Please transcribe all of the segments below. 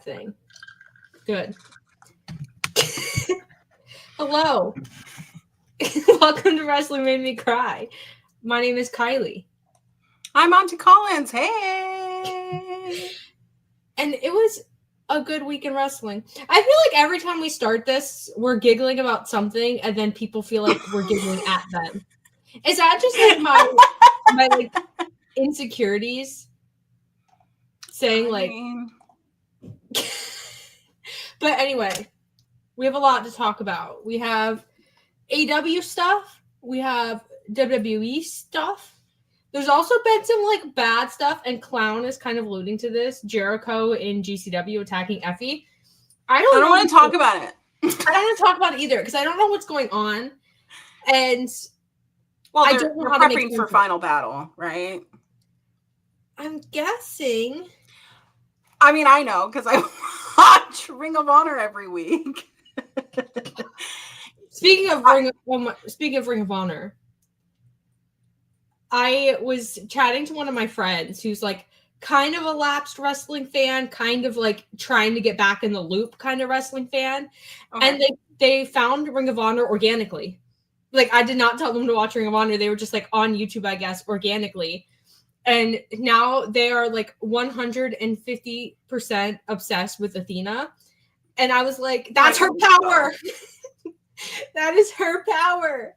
thing. Good. Hello. Welcome to Wrestling Made Me Cry. My name is Kiley. I'm Auntie Collins. Hey. And it was a good week in wrestling. I feel like every time we start this, we're giggling about something, and then people feel like we're giggling at them. Is that just like my like insecurities saying like? But anyway, we have a lot to talk about. We have AEW stuff. We have WWE stuff. There's also been some like bad stuff, and Clown is kind of alluding to this. Jericho in GCW attacking Effie. I don't want to talk about it. I don't want to talk about it either because I don't know what's going on. And well, they're prepping for Final Battle, right? I'm guessing. I mean, I know because I watch Ring of Honor every week. Speaking of Ring of Honor, I was chatting to one of my friends who's like kind of a lapsed wrestling fan, kind of like trying to get back in the loop kind of wrestling fan. Okay. And they found Ring of Honor organically. Like, I did not tell them to watch Ring of Honor. They were just like on YouTube, I guess, organically. And now they are like 150% obsessed with Athena. And I was like, that's her power. That is her power.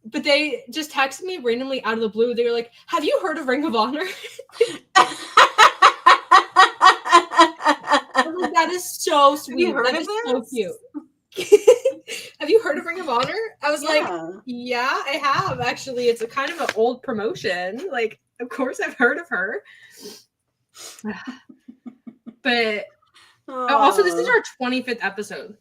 But they just texted me randomly out of the blue. They were like, have you heard of Ring of Honor? I was like, that is so sweet. That is so cute. Have you heard of Ring of Honor? I was like, yeah, I have, actually. It's a kind of an old promotion. Like, of course I've heard of her. But also, this is our 25th episode.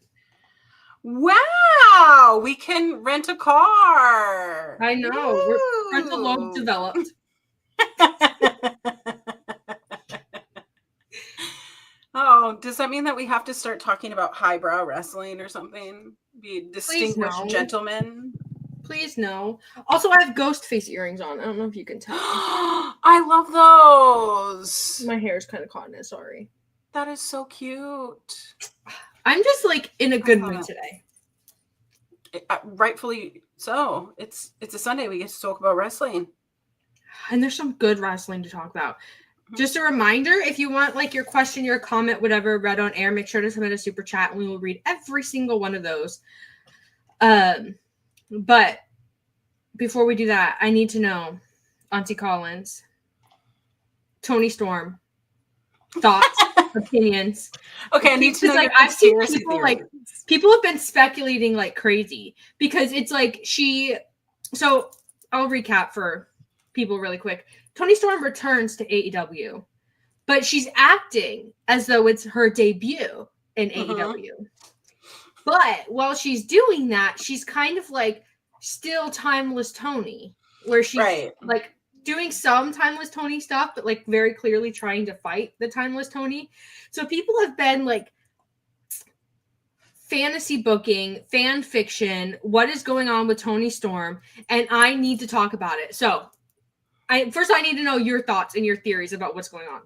Wow, we can rent a car. I know. We're frontal lobe developed. Oh, does that mean that we have to start talking about highbrow wrestling or something? Be distinguished gentlemen? Please no. Also, I have ghost face earrings on. I don't know if you can tell. I love those. My hair is kind of caught in it. Sorry. That is so cute. I'm just like in a good mood today. Rightfully so. It's a Sunday. We get to talk about wrestling. And there's some good wrestling to talk about. Just a reminder, if you want like your question, your comment, whatever, read on air, make sure to submit a super chat and we will read every single one of those. But before we do that, I need to know, Auntie Collins, Toni Storm, thoughts, opinions. Okay, I need to know. Like, I've seen people like people have been speculating like crazy because it's like so I'll recap for people really quick. Toni Storm returns to AEW, but she's acting as though it's her debut in AEW. But while she's doing that, she's kind of like still timeless Toni, where she's like doing some timeless Toni stuff, but like very clearly trying to fight the timeless Toni. So people have been like fantasy booking, fan fiction, what is going on with Toni Storm, and I need to talk about it. So I need to know your thoughts and your theories about what's going on.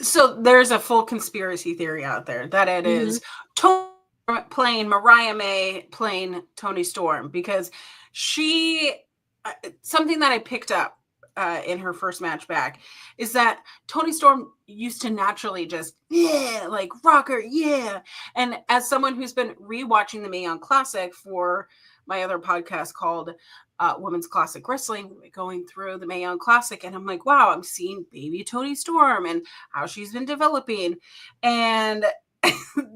So there's a full conspiracy theory out there that it is Toni playing Mariah May playing Toni Storm, because something that I picked up in her first match back is that Toni Storm used to naturally just like rocker, and as someone who's been rewatching the Mae Young Classic for my other podcast called Women's Classic Wrestling, going through the Mae Young Classic, and I'm like, wow, I'm seeing baby Toni Storm and how she's been developing, and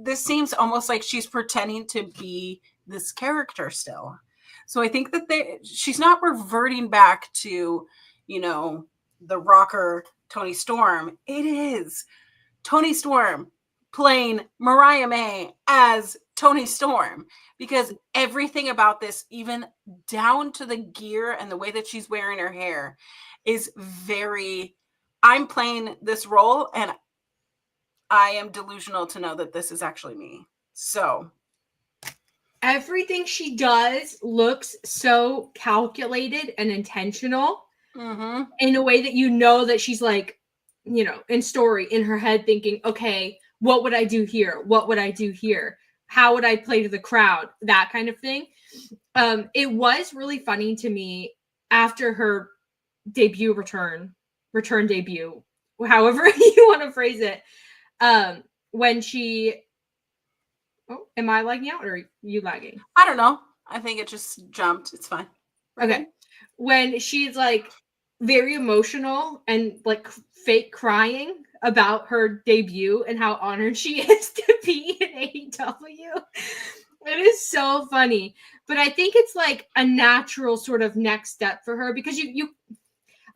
this seems almost like she's pretending to be this character still. So I think that she's not reverting back to, the rocker Toni Storm. It is Toni Storm playing Mariah May as Toni Storm, because everything about this, even down to the gear and the way that she's wearing her hair, is I'm playing this role and I am delusional to know that this is actually me. So everything she does looks so calculated and intentional in a way that that she's like in story in her head thinking, okay, what would I do here? What would I do here? How would I play to the crowd? That kind of thing. It was really funny to me after her return debut, however you want to phrase it. When she, am I lagging out or are you lagging? I don't know. I think it just jumped. It's fine. Okay. When she's like very emotional and like fake crying about her debut and how honored she is to be in AEW. It is so funny. But I think it's like a natural sort of next step for her because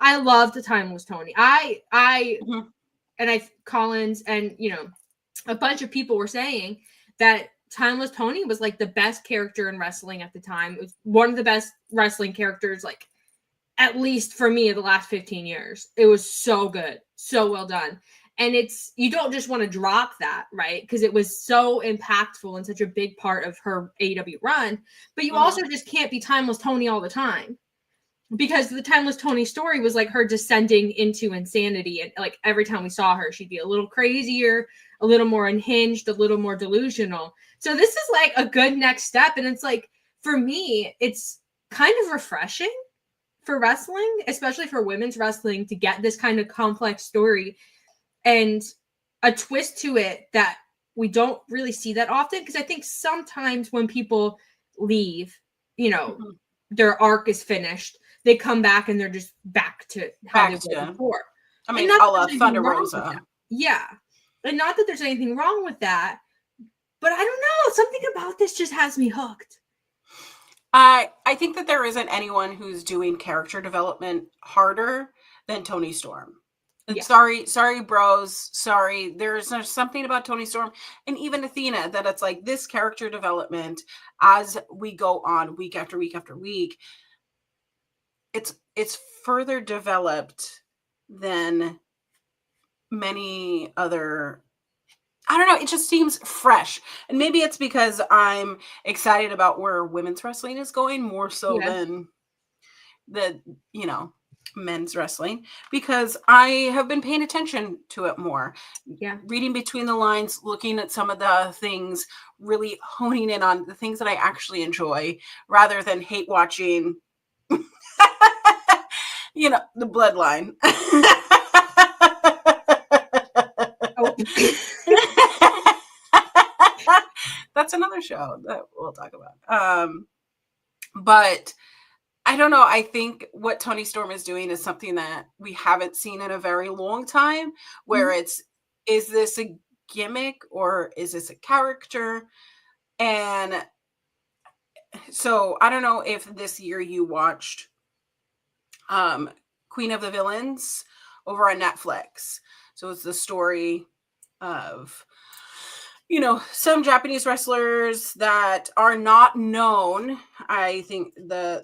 I love the Timeless Toni. Collins and a bunch of people were saying that Timeless Toni was like the best character in wrestling at the time. It was one of the best wrestling characters, like at least for me, the last 15 years. It was so good, so well done. And you don't just want to drop that, right? Because it was so impactful and such a big part of her AEW run. But you also just can't be Timeless Toni all the time. Because the Timeless Toni story was like her descending into insanity. And like every time we saw her, she'd be a little crazier, a little more unhinged, a little more delusional. So this is like a good next step. And it's like, for me, it's kind of refreshing for wrestling, especially for women's wrestling, to get this kind of complex story and a twist to it that we don't really see that often. Because I think sometimes when people leave, their arc is finished, they come back and they're just back to how they were before. I mean, a la Thunder Rosa. Yeah. And not that there's anything wrong with that, but I don't know. Something about this just has me hooked. I think that there isn't anyone who's doing character development harder than Toni Storm. Yeah. Sorry, bros. Sorry. There's something about Toni Storm and even Athena that it's like this character development as we go on week after week after week. It's further developed than many other. I don't know. It just seems fresh. And maybe it's because I'm excited about where women's wrestling is going more so than men's wrestling, because I have been paying attention to it more. Yeah. Reading between the lines, looking at some of the things, really honing in on the things that I actually enjoy rather than hate watching, the bloodline. That's another show that we'll talk about. But I don't know. I think what Toni Storm is doing is something that we haven't seen in a very long time, where is this a gimmick or is this a character? And so I don't know if this year you watched Queen of the Villains over on Netflix. So it's the story of some Japanese wrestlers that are not known. I think the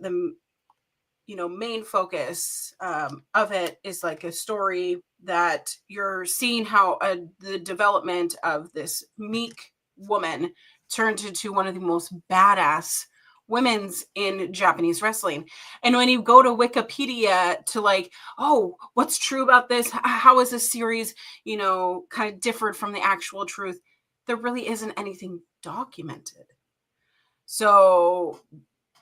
main focus of it is like a story that you're seeing how the development of this meek woman turned into one of the most badass women's in Japanese wrestling. And when you go to Wikipedia to like, oh, what's true about this? How is this series, kind of different from the actual truth? There really isn't anything documented. So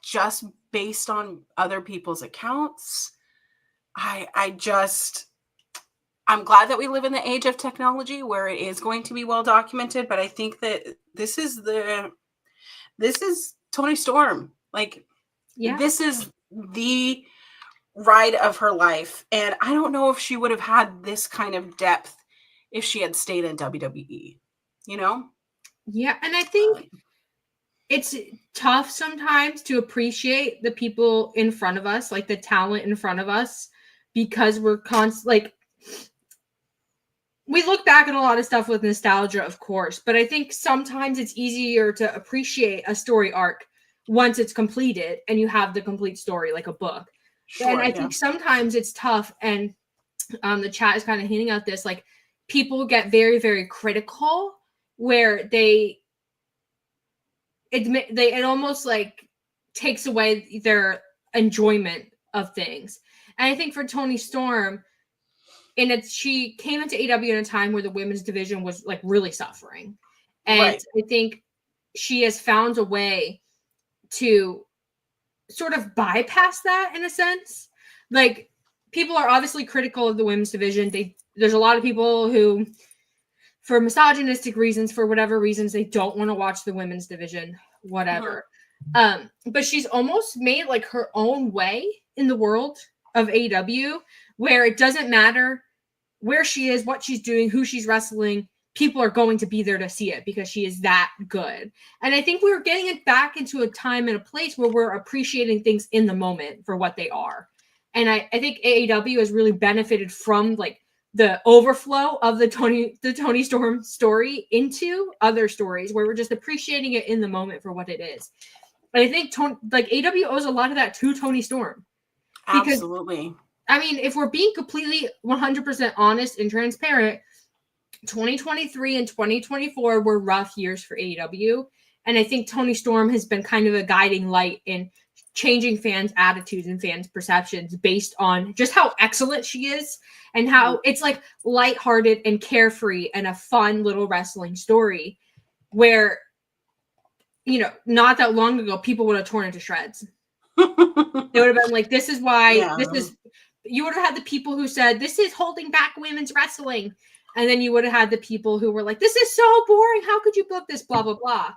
just based on other people's accounts, I'm glad that we live in the age of technology where it is going to be well documented, but I think that this is Toni Storm. Like, this is the ride of her life. And I don't know if she would have had this kind of depth if she had stayed in WWE, Yeah. And I think it's tough sometimes to appreciate the people in front of us, like the talent in front of us, because we're we look back at a lot of stuff with nostalgia, of course, but I think sometimes it's easier to appreciate a story arc once it's completed and you have the complete story, like a book. Sure, and I think sometimes it's tough, and the chat is kind of hinting at this, like people get very, very critical where it almost like takes away their enjoyment of things. And I think for Toni Storm, And she came into AEW in a time where the women's division was like really suffering. And Right. I think she has found a way to sort of bypass that in a sense. Like, people are obviously critical of the women's division. There's a lot of people who, for misogynistic reasons, for whatever reasons, they don't want to watch the women's division, whatever. But she's almost made like her own way in the world of AEW, where it doesn't matter where she is, what she's doing, who she's wrestling. People are going to be there to see it because she is that good. And I think we're getting it back into a time and a place where we're appreciating things in the moment for what they are. And I think AEW has really benefited from like the overflow of the Toni Storm story into other stories where we're just appreciating it in the moment for what it is. But I think AEW owes a lot of that to Toni Storm. Because, absolutely. I mean, if we're being completely 100% honest and transparent, 2023 and 2024 were rough years for AEW. And I think Toni Storm has been kind of a guiding light in changing fans' attitudes and fans' perceptions based on just how excellent she is and how it's like lighthearted and carefree and a fun little wrestling story where, you know, not that long ago, people would have torn into shreds. They would have been like, this is why you would have had the people who said, this is holding back women's wrestling. And then you would have had the people who were like, this is so boring. How could you book this? Blah, blah, blah.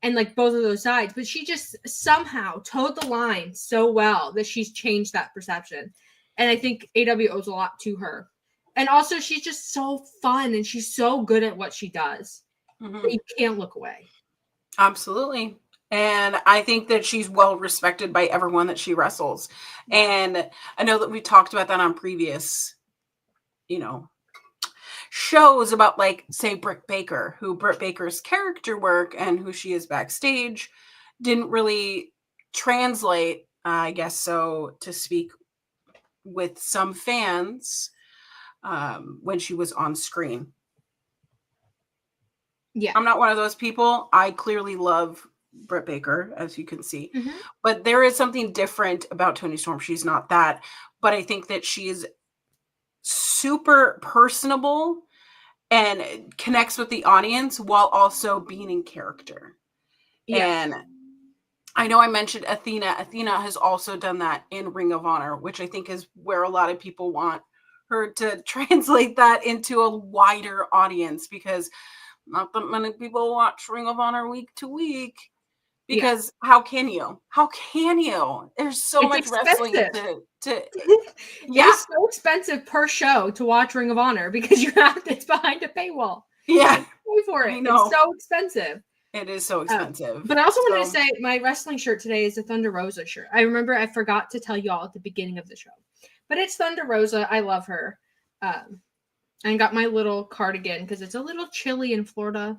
And like both of those sides. But she just somehow towed the line so well that she's changed that perception. And I think AEW owes a lot to her. And also, she's just so fun and she's so good at what she does that you can't look away. Absolutely. And I think that she's well respected by everyone that she wrestles. And I know that we talked about that on previous, you know, shows about, like, say, Britt Baker, who Britt Baker's character work and who she is backstage didn't really translate, I guess so to speak, with some fans when she was on screen. Yeah. I'm not one of those people. I clearly love Britt Baker, as you can see. But there is something different about Toni Storm. She's not that. But I think that she is super personable and connects with the audience while also being in character. And I know I mentioned Athena. Athena has also done that in Ring of Honor, which I think is where a lot of people want her to translate that into a wider audience, because not that many people watch Ring of Honor week to week. Because how can you? How can you? There's so much wrestling to It's so expensive per show to watch Ring of Honor because it's behind a paywall. Yeah. Pay for it. It's so expensive. It is so expensive. But I also wanted to say my wrestling shirt today is a Thunder Rosa shirt. I remember I forgot to tell y'all at the beginning of the show. But it's Thunder Rosa. I love her. I got my little cardigan because it's a little chilly in Florida.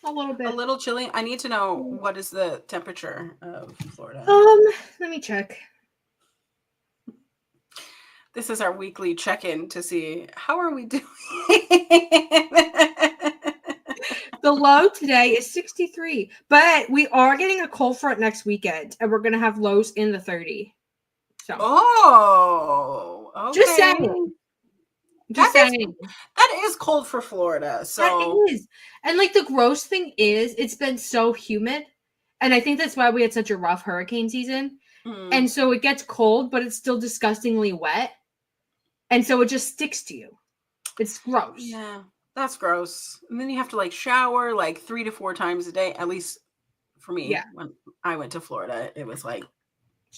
A little bit. A little chilly. I need to know, what is the temperature of Florida? Let me check. This is our weekly check-in to see how are we doing. The low today is 63, but we are getting a cold front next weekend, and we're gonna have lows in the 30. So. Oh, okay. Just saying. That is cold for Florida. So that is. And like the gross thing is, it's been so humid. And I think that's why we had such a rough hurricane season. And so it gets cold, but it's still disgustingly wet. And so it just sticks to you. It's gross. Yeah, that's gross. And then you have to like shower like 3 to 4 times a day, at least for me. Yeah. When I went to Florida, it was like,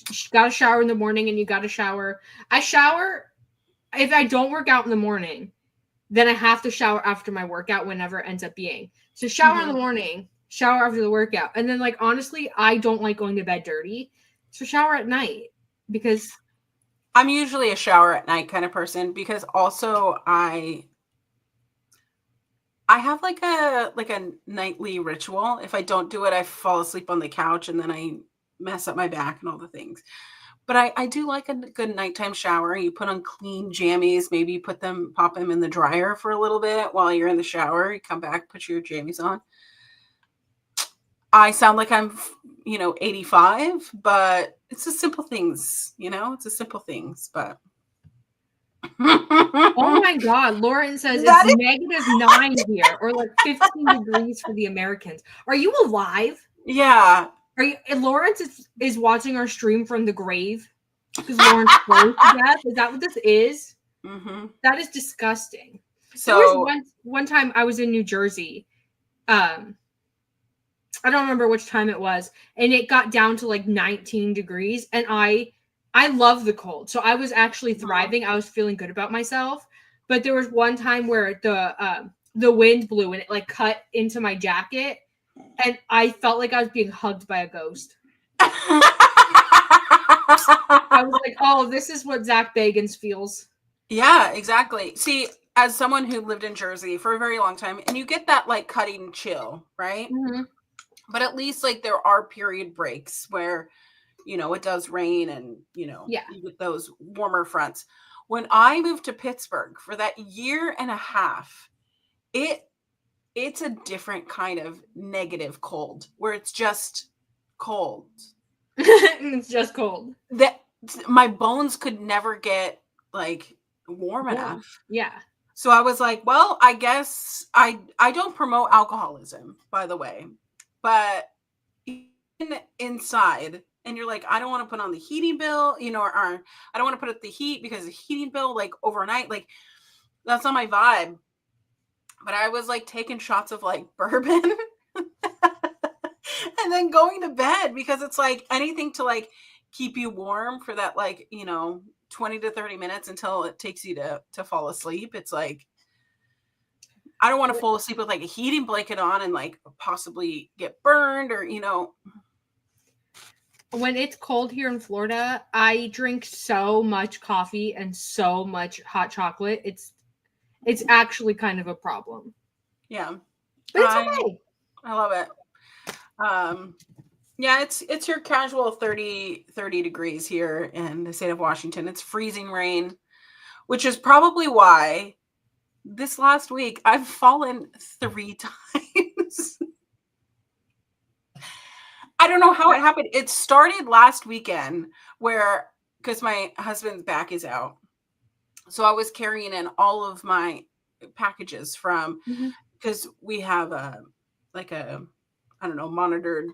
you got to shower in the morning and you got to shower. I shower. If I don't work out in the morning, then I have to shower after my workout, whenever it ends up being. So shower in the morning, shower after the workout. And then, like, honestly, I don't like going to bed dirty. So shower at night, because I'm usually a shower at night kind of person, because also I have like a nightly ritual. If I don't do it, I fall asleep on the couch and then I mess up my back and all the things. But I do like a good nighttime shower. You put on clean jammies. Maybe you pop them in the dryer for a little bit while you're in the shower. You come back, put your jammies on. I sound like I'm, 85, but it's the simple things, It's the simple things. But Oh my God. Lauren says That it's -9 here, or like 15 degrees for the Americans. Are you alive? Yeah. Are you? Lawrence is watching our stream from the grave because Lawrence froze to death. Is that what this is? Mm-hmm. That is disgusting. So There was one time I was in New Jersey. I don't remember which time it was, and it got down to like 19 degrees, and I love the cold, so I was actually thriving. I was feeling good about myself, but there was one time where the wind blew and it like cut into my jacket, and I felt like I was being hugged by a ghost. I was like, oh, this is what Zach Bagans feels. Yeah, exactly. See, as someone who lived in Jersey for a very long time, and you get that like cutting chill, right? Mm-hmm. But at least like there are period breaks where, you know, it does rain and, you know, Yeah. you get those warmer fronts. When I moved to Pittsburgh for that year and a half, it's a different kind of negative cold where it's just cold. It's just cold. That my bones could never get like warm enough. Yeah. So I was like, well, I guess I don't promote alcoholism, by the way, but even inside, and you're like, I don't want to put on the heating bill, you know, or I don't want to put up the heat because the heating bill, like overnight, like that's not my vibe. But I was like taking shots of like bourbon and then going to bed because it's like anything to like keep you warm for that, like, you know, 20 to 30 minutes until it takes you to fall asleep. It's like, I don't want to fall asleep with like a heating blanket on and like possibly get burned or, you know. When it's cold here in Florida, I drink so much coffee and so much hot chocolate. It's actually kind of a problem. Yeah. But it's okay. I love it. Yeah, it's your casual 30 degrees here in the state of Washington. It's freezing rain, which is probably why this last week I've fallen 3 times. I don't know how it happened. It started last weekend where, because my husband's back is out. So I was carrying in all of my packages from, because we have I don't know, monitored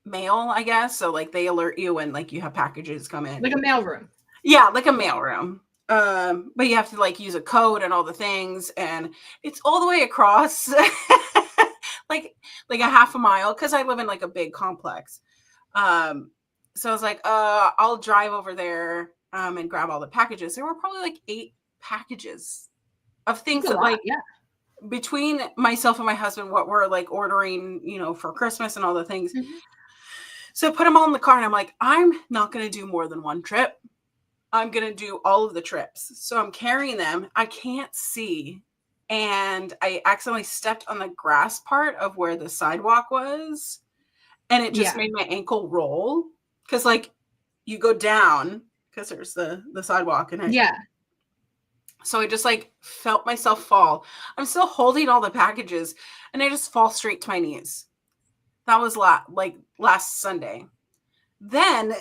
mail, I guess. So like they alert you when like you have packages come in. Like a mailroom. Yeah, like a mailroom. But you have to like use a code and all the things, and it's all the way across like a half a mile because I live in like a big complex. So I was like, I'll drive over there and grab all the packages. There were probably like 8 packages of things that like between myself and my husband, what we're like ordering, you know, for Christmas and all the things. So I put them all in the car and I'm like, I'm not going to do more than one trip. I'm going to do all of the trips. So I'm carrying them. I can't see. And I accidentally stepped on the grass part of where the sidewalk was. And it just made my ankle roll. Because like you go down because there's the sidewalk. And so I just like felt myself fall. I'm still holding all the packages and I just fall straight to my knees. That was last Sunday. Then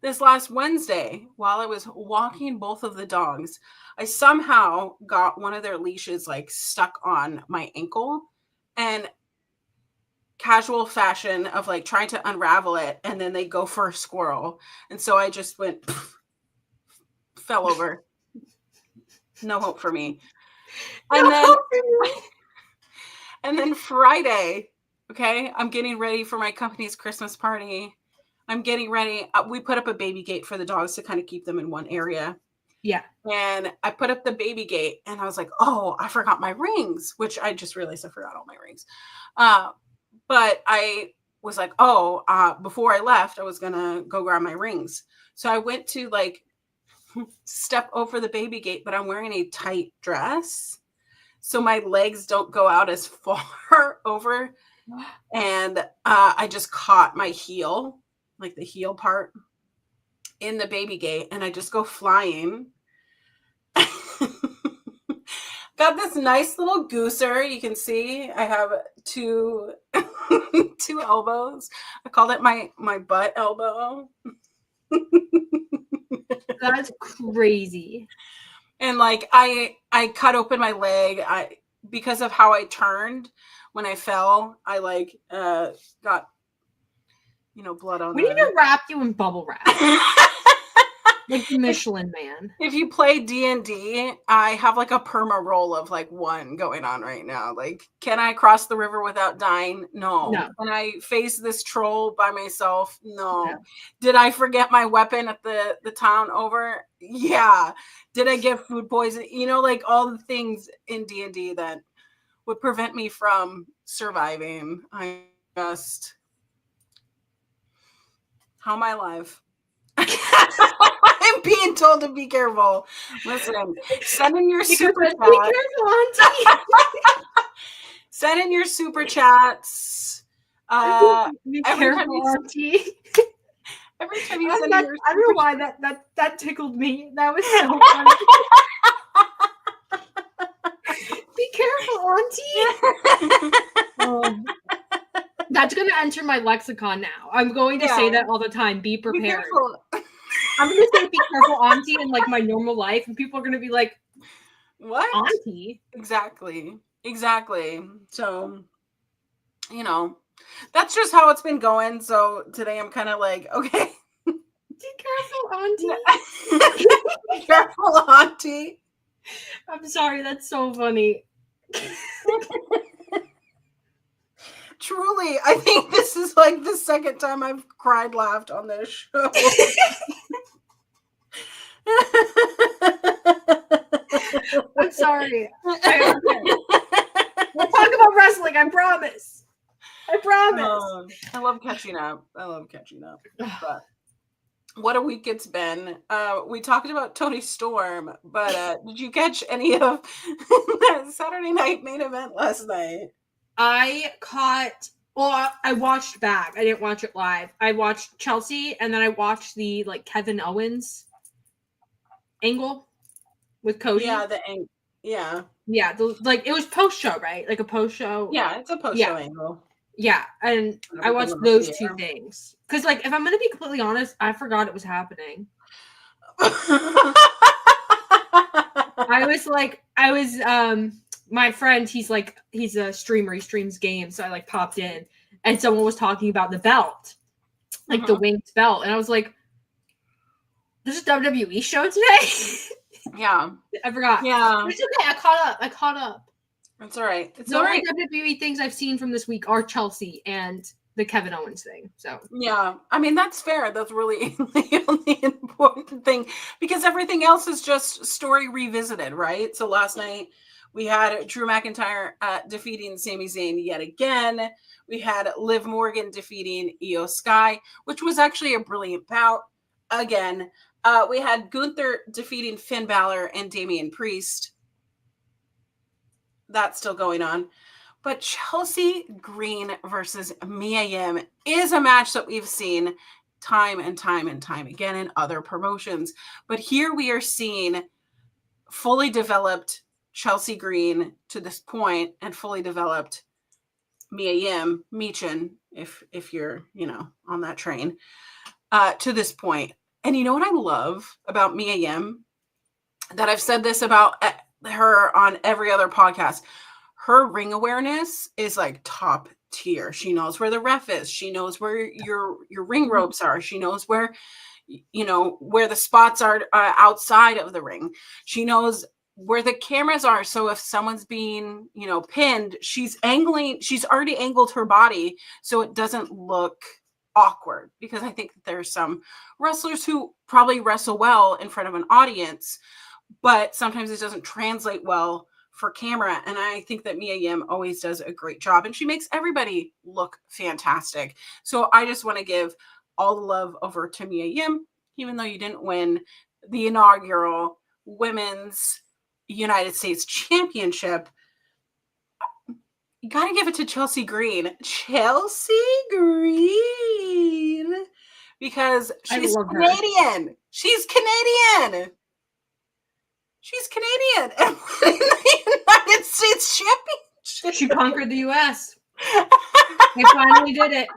this last Wednesday, while I was walking both of the dogs, I somehow got one of their leashes like stuck on my ankle, and casual fashion of like trying to unravel it, and then they go for a squirrel. And so I just went, fell over. No hope for me. And then Friday, okay, I'm getting ready for my company's Christmas party. I'm getting ready. We put up a baby gate for the dogs to kind of keep them in one area. Yeah. And I put up the baby gate and I was like, oh, I forgot my rings, which I just realized I forgot all my rings. But I was like, before I left, I was going to go grab my rings. So I went to like step over the baby gate, but I'm wearing a tight dress. So my legs don't go out as far over. And I just caught my heel, like the heel part in the baby gate. And I just go flying. Got this nice little gooser. You can see I have two elbows. I called it my butt elbow. That's crazy. And like I cut open my leg. Because of how I turned when I fell, I like got blood on. We need to wrap you in bubble wrap. Like the Michelin Man. If you play D&D, I have like a perma roll of like 1 going on right now. Like, can I cross the river without dying? No. Can I face this troll by myself? No. Did I forget my weapon at the town over? Yeah. Did I get food poisoning? Like all the things in D&D that would prevent me from surviving. I just, how am I alive? I'm being told to be careful. Listen, send in your super chat. Be careful, Auntie. Send in your super chats. Be careful, Auntie. Every time you send in your I don't know why that tickled me. That was so funny. Be careful, Auntie. That's going to enter my lexicon now. I'm going to say that all the time. Be prepared. Be I'm going to say be careful, Auntie, in like my normal life. And people are going to be like, what? Auntie? Exactly. So, that's just how it's been going. So today I'm kind of like, okay. Be careful, Auntie. Be careful, Auntie. I'm sorry. That's so funny. Truly, I think this is like the second time I've laughed on this show. I'm sorry. We'll talk about wrestling. I promise. I love catching up. But what a week it's been. We talked about Toni Storm, but did you catch any of that Saturday night main event last night? I watched back. I didn't watch it live. I watched Chelsea, and then I watched the like Kevin Owens angle with Cody. Yeah, yeah. It was post show, right? Like a post show. Yeah, it's a post show angle. Yeah, and I watched those 2 things because, like, if I'm gonna be completely honest, I forgot it was happening. My friend, he's a streamer, he streams games, so I like popped in and someone was talking about the belt, like the winged belt, and I was like, there's a WWE show today? Yeah. I forgot. Yeah. It's okay, I caught up. That's all right. The only WWE things I've seen from this week are Chelsea and the Kevin Owens thing. So yeah, I mean, that's fair. That's really the only important thing because everything else is just story revisited, right? So last night we had Drew McIntyre defeating Sami Zayn yet again. We had Liv Morgan defeating Io Sky, which was actually a brilliant bout. Again, we had Gunther defeating Finn Balor and Damian Priest. That's still going on. But Chelsea Green versus Mia Yim is a match that we've seen time and time and time again in other promotions. But here we are seeing fully developed Chelsea Green to this point and fully developed Mia Yim, Michin, if you're, on that train, to this point. And you know what I love about Mia Yim? That I've said this about her on every other podcast. Her ring awareness is like top tier. She knows where the ref is. She knows where your ring ropes are. She knows where the spots are outside of the ring. She knows where the cameras are. So if someone's being, pinned, she's already angled her body so it doesn't look awkward, because I think that there's some wrestlers who probably wrestle well in front of an audience, but sometimes it doesn't translate well for camera. And I think that Mia Yim always does a great job, and she makes everybody look fantastic. So I just want to give all the love over to Mia Yim, even though you didn't win the inaugural Women's United States Championship. You got to give it to Chelsea Green. Chelsea Green. Because she's Canadian. She's Canadian. She's Canadian. And winning the United States Championship. She conquered the U.S. They finally did it.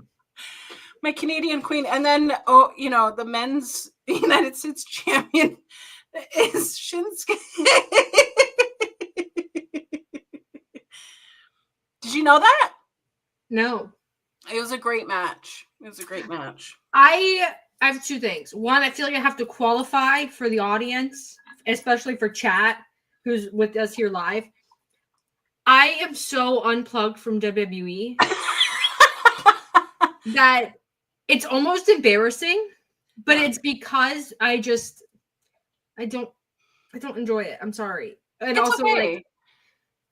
My Canadian queen. And then, oh, you know, the men's United States champion is Shinsuke. Did you know that? No. It was a great match. It was a great match. I have two things. One, I feel like I have to qualify for the audience, especially for chat, who's with us here live. I am so unplugged from WWE that it's almost embarrassing, but it's because I don't enjoy it. I'm sorry. And it's also okay. like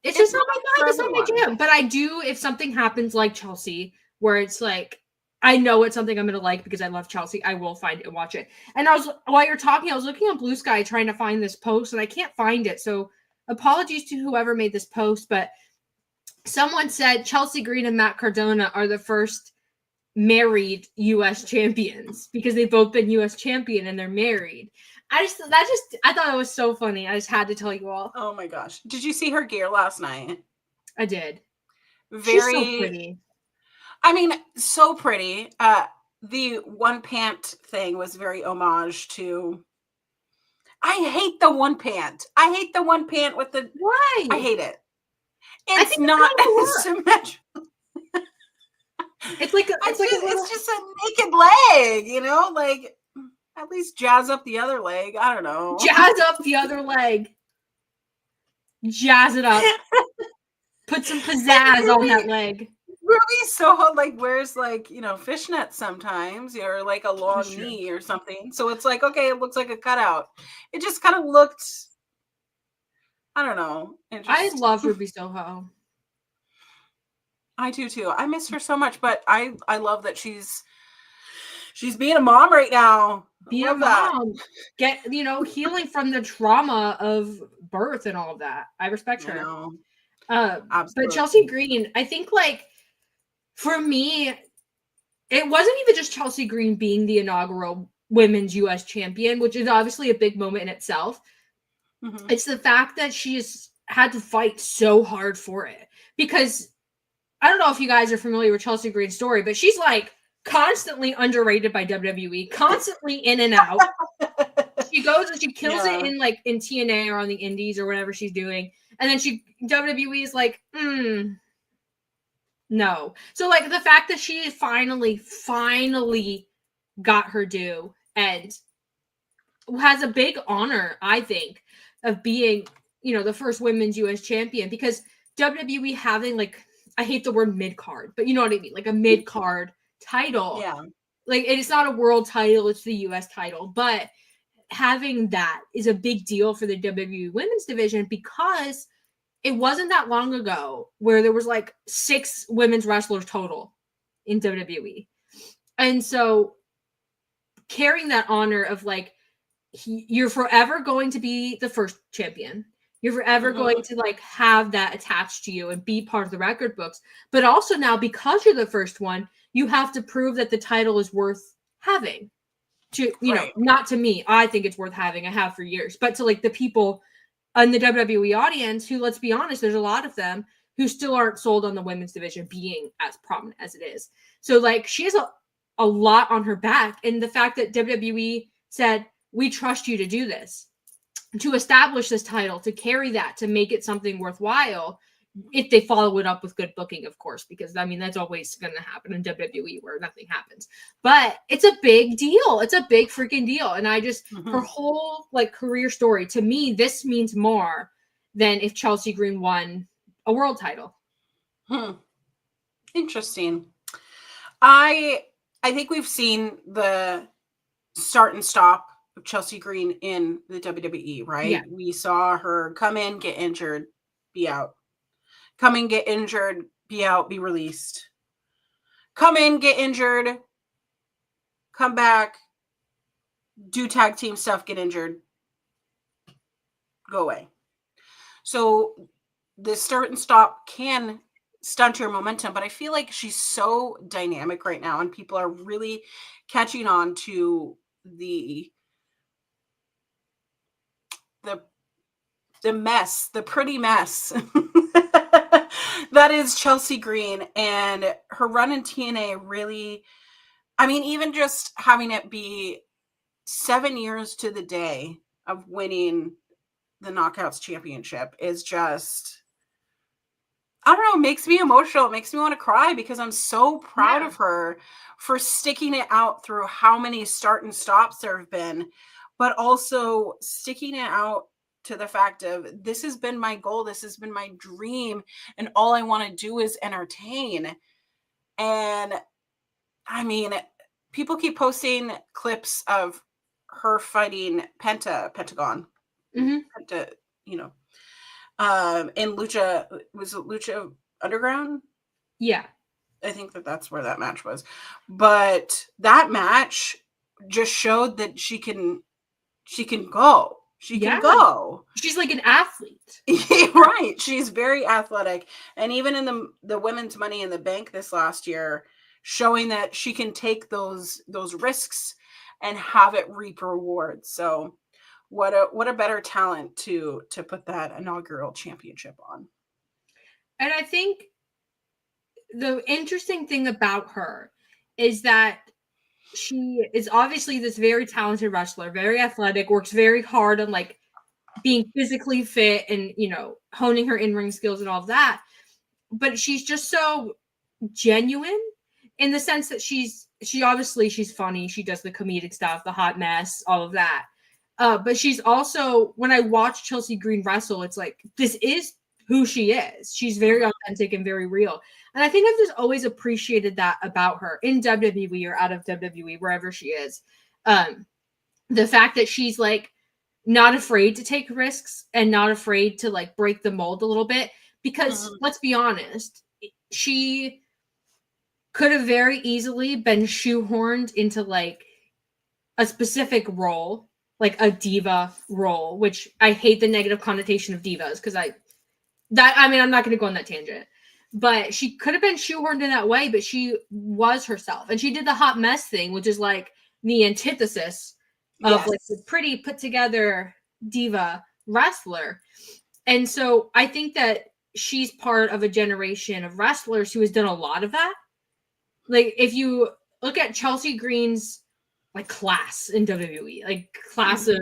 it's just not my vibe. It's not my jam. But I do, if something happens like Chelsea, where it's like I know it's something I'm gonna like because I love Chelsea, I will find it and watch it. And while you're talking, I was looking on Blue Sky trying to find this post and I can't find it. So apologies to whoever made this post, but someone said Chelsea Green and Matt Cardona are the first married U.S. champions because they've both been U.S. champion and they're married. I thought it was so funny. I just had to tell you all. Oh my gosh. Did you see her gear last night? I did. She's so pretty. I mean, so pretty. The one pant thing was very homage to. I hate the one pant. I hate the one pant with the. Why? I hate it. It's not symmetrical. It's just a naked leg, you know, like at least jazz up the other leg. I don't know. Jazz up the other leg. Jazz it up. Put some pizzazz on that leg. Ruby Soho like wears like, you know, fishnets sometimes or like a long knee or something. So it's like, okay, it looks like a cutout. It just kind of looked, I don't know. I love Ruby Soho. I do too. I miss her so much, but I love that she's being a mom right now. Being a mom. Healing from the trauma of birth and all of that. I respect her. But Chelsea Green, I think like for me, it wasn't even just Chelsea Green being the inaugural women's US champion, which is obviously a big moment in itself. Mm-hmm. It's the fact that she's had to fight so hard for it because I don't know if you guys are familiar with Chelsea Green's story, but she's like constantly underrated by WWE, constantly in and out. She goes and she kills it in TNA or on the indies or whatever she's doing. And then WWE is like, no. So like the fact that she finally got her due and has a big honor, I think, of being, the first women's US champion because WWE having like, I hate the word mid-card, but you know what I mean? Like a mid-card title. Yeah. Like it's not a world title, it's the US title, but having that is a big deal for the WWE women's division because it wasn't that long ago where there was like 6 women's wrestlers total in WWE. And so carrying that honor of like, you're forever going to be the first champion. You're forever going to like have that attached to you and be part of the record books. But also now, because you're the first one, you have to prove that the title is worth having. To not to me, I think it's worth having. I have for years, but to like the people in the WWE audience who, let's be honest, there's a lot of them who still aren't sold on the women's division being as prominent as it is. So like she has a lot on her back, and the fact that WWE said, we trust you to do this, to establish this title, to carry that, to make it something worthwhile, if they follow it up with good booking, of course, because I mean, that's always going to happen in WWE where nothing happens, but it's a big deal. It's a big freaking deal. And I just, her whole like career story, to me, this means more than if Chelsea Green won a world title. Interesting. I think we've seen the start and stop of Chelsea Green in the WWE, right? Yeah. We saw her come in, get injured, be out. Come in, get injured, be out, be released. Come in, get injured, come back, do tag team stuff, get injured, go away. So the start and stop can stunt your momentum, but I feel like she's so dynamic right now and people are really catching on to the mess, the pretty mess that is Chelsea Green, and her run in TNA really I mean, even just having it be 7 years to the day of winning the Knockouts Championship is just, I don't know, makes me emotional. It makes me want to cry because I'm so proud of her for sticking it out through how many start and stops there have been, but also sticking it out to the fact of, this has been my goal, this has been my dream, and all I want to do is entertain. And I mean, people keep posting clips of her fighting Pentagon, Penta, you know, in Lucha, was it Lucha Underground? Yeah. I think that's where that match was. But that match just showed that she can go. She can go. She's like an athlete. Right. She's very athletic. And even in the women's Money in the Bank this last year, showing that she can take those risks and have it reap rewards. So what a better talent to put that inaugural championship on. And I think the interesting thing about her is that she is obviously this very talented wrestler, very athletic, works very hard on like being physically fit and, you know, honing her in-ring skills and all of that. But she's just so genuine in the sense that she's funny. She does the comedic stuff, the hot mess, all of that. But she's also, when I watch Chelsea Green wrestle, it's like, this is who she is. She's very authentic and very real. And I think I've just always appreciated that about her in WWE or out of WWE, wherever she is. The fact that she's like not afraid to take risks and not afraid to like break the mold a little bit, because let's be honest, she could have very easily been shoehorned into like a specific role, like a diva role, which I hate the negative connotation of divas because I'm not going to go on that tangent, but she could have been shoehorned in that way, but she was herself. And she did the hot mess thing, which is like the antithesis of like the pretty put together diva wrestler. And so I think that she's part of a generation of wrestlers who has done a lot of that. Like if you look at Chelsea Green's like class in WWE, like class of,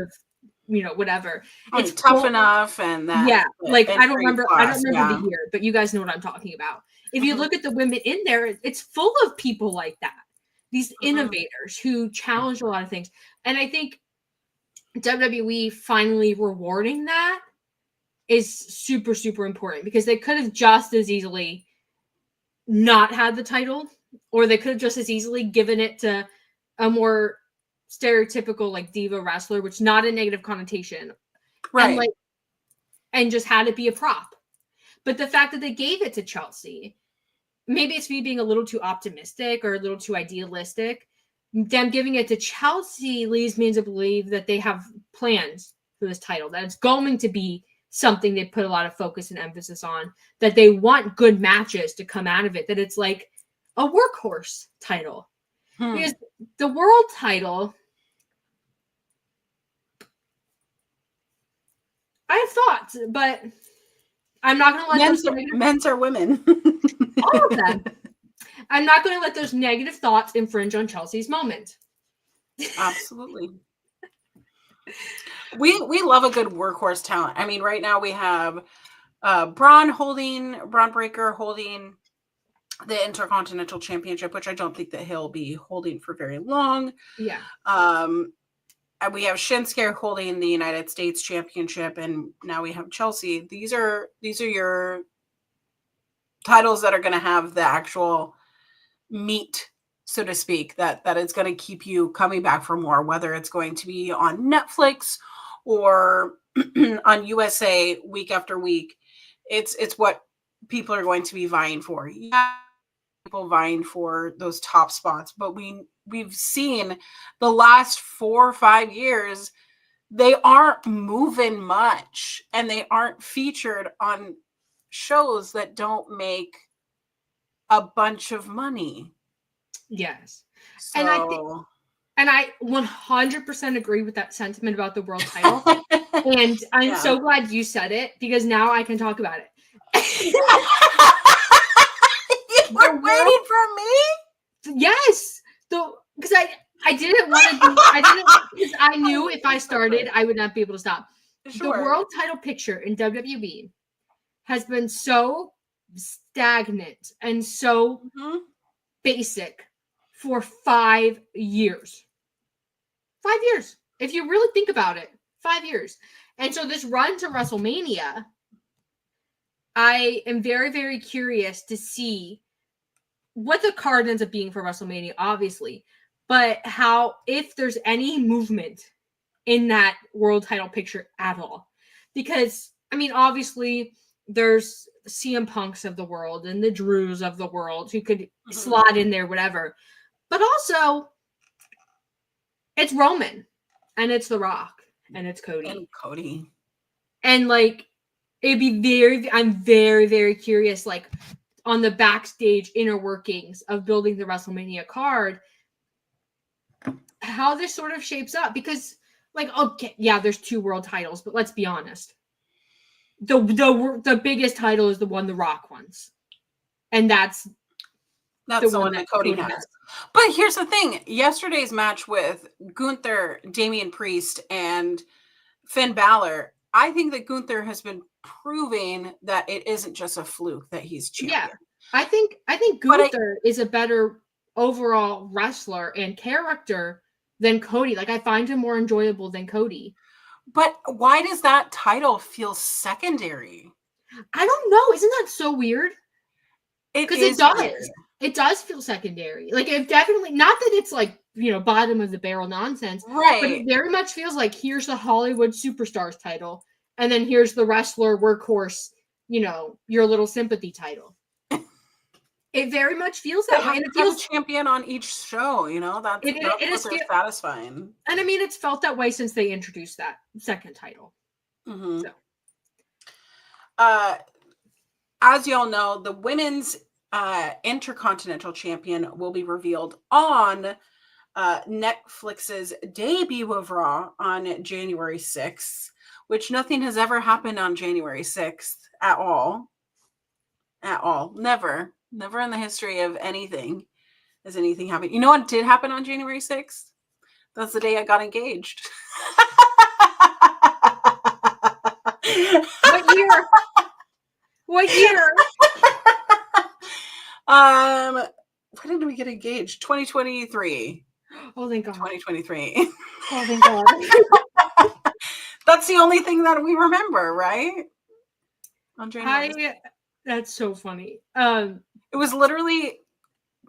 you know, whatever. It's Tough Enough and that. Yeah, like I don't remember the year, but you guys know what I'm talking about. If you look at the women in there, it's full of people like that. These innovators who challenge a lot of things. And I think WWE finally rewarding that is super, super important, because they could have just as easily not had the title, or they could have just as easily given it to a more stereotypical like diva wrestler, which not a negative connotation, right? And just had it be a prop. But the fact that they gave it to Chelsea, maybe it's me being a little too optimistic or a little too idealistic. Them giving it to Chelsea leads me to believe that they have plans for this title, that it's going to be something they put a lot of focus and emphasis on, that they want good matches to come out of it, that it's like a workhorse title. Because the world title, I have thoughts, but I'm not going to let men's or women. All of them. I'm not going to let those negative thoughts infringe on Chelsea's moment. Absolutely. We love a good workhorse talent. I mean, right now we have Braun Breaker holding the Intercontinental Championship, which I don't think that he'll be holding for very long. Yeah. And we have Shinsuke holding the United States Championship, and now we have Chelsea. These are your titles that are going to have the actual meat, so to speak, that is going to keep you coming back for more, whether it's going to be on Netflix or on USA week after week. It's what people are going to be vying for. Yeah, people vying for those top spots, but we've seen the last 4 or 5 years, they aren't moving much, and they aren't featured on shows that don't make a bunch of money. Yes. So... And I 100% agree with that sentiment about the world title. And I'm so glad you said it, because now I can talk about it. You were waiting for me? Yes. because I didn't want to do, I didn't, because I knew if I started, I would not be able to stop. Sure. The world title picture in WWE has been so stagnant and so basic for 5 years. 5 years. If you really think about it, 5 years. And so this run to WrestleMania, I am very, very curious to see what the card ends up being for WrestleMania, obviously, but how, if there's any movement in that world title picture at all. Because, I mean, obviously, there's CM Punks of the world and the Drews of the world who could slot in there, whatever. But also, it's Roman, and it's The Rock, and it's Cody. And, like, I'm very, very curious, like, on the backstage inner workings of building the WrestleMania card, how this sort of shapes up. Because, like, okay, yeah, there's 2 world titles, but let's be honest. The biggest title is the one The Rock wants. And that's the one that Cody has. But here's the thing. Yesterday's match with Gunther, Damian Priest, and Finn Balor, I think that Gunther has been proving that it isn't just a fluke that he's champion. Yeah, I think Gunther is a better overall wrestler and character than Cody. Like, I find him more enjoyable than Cody. But why does that title feel secondary? I don't know. Isn't that so weird? Because it does. Weird. It does feel secondary. Like, it definitely, not that it's like, you know, bottom of the barrel nonsense. Right. But it very much feels like here's the Hollywood Superstars title. And then here's the wrestler workhorse, you know, your little sympathy title. It very much feels that way. And it feels a champion on each show, you know, that's satisfying. And I mean, it's felt that way since they introduced that second title. So. As y'all know, the women's Intercontinental Champion will be revealed on Netflix's debut of Raw on January 6th, which nothing has ever happened on January 6th at all. At all. Never in the history of anything has anything happened. You know what did happen on January 6th? That's the day I got engaged. What year? What year? When did we get engaged? 2023. Oh, thank God. 2023. Oh, thank God. That's the only thing that we remember, right? On January. That's so funny. It was literally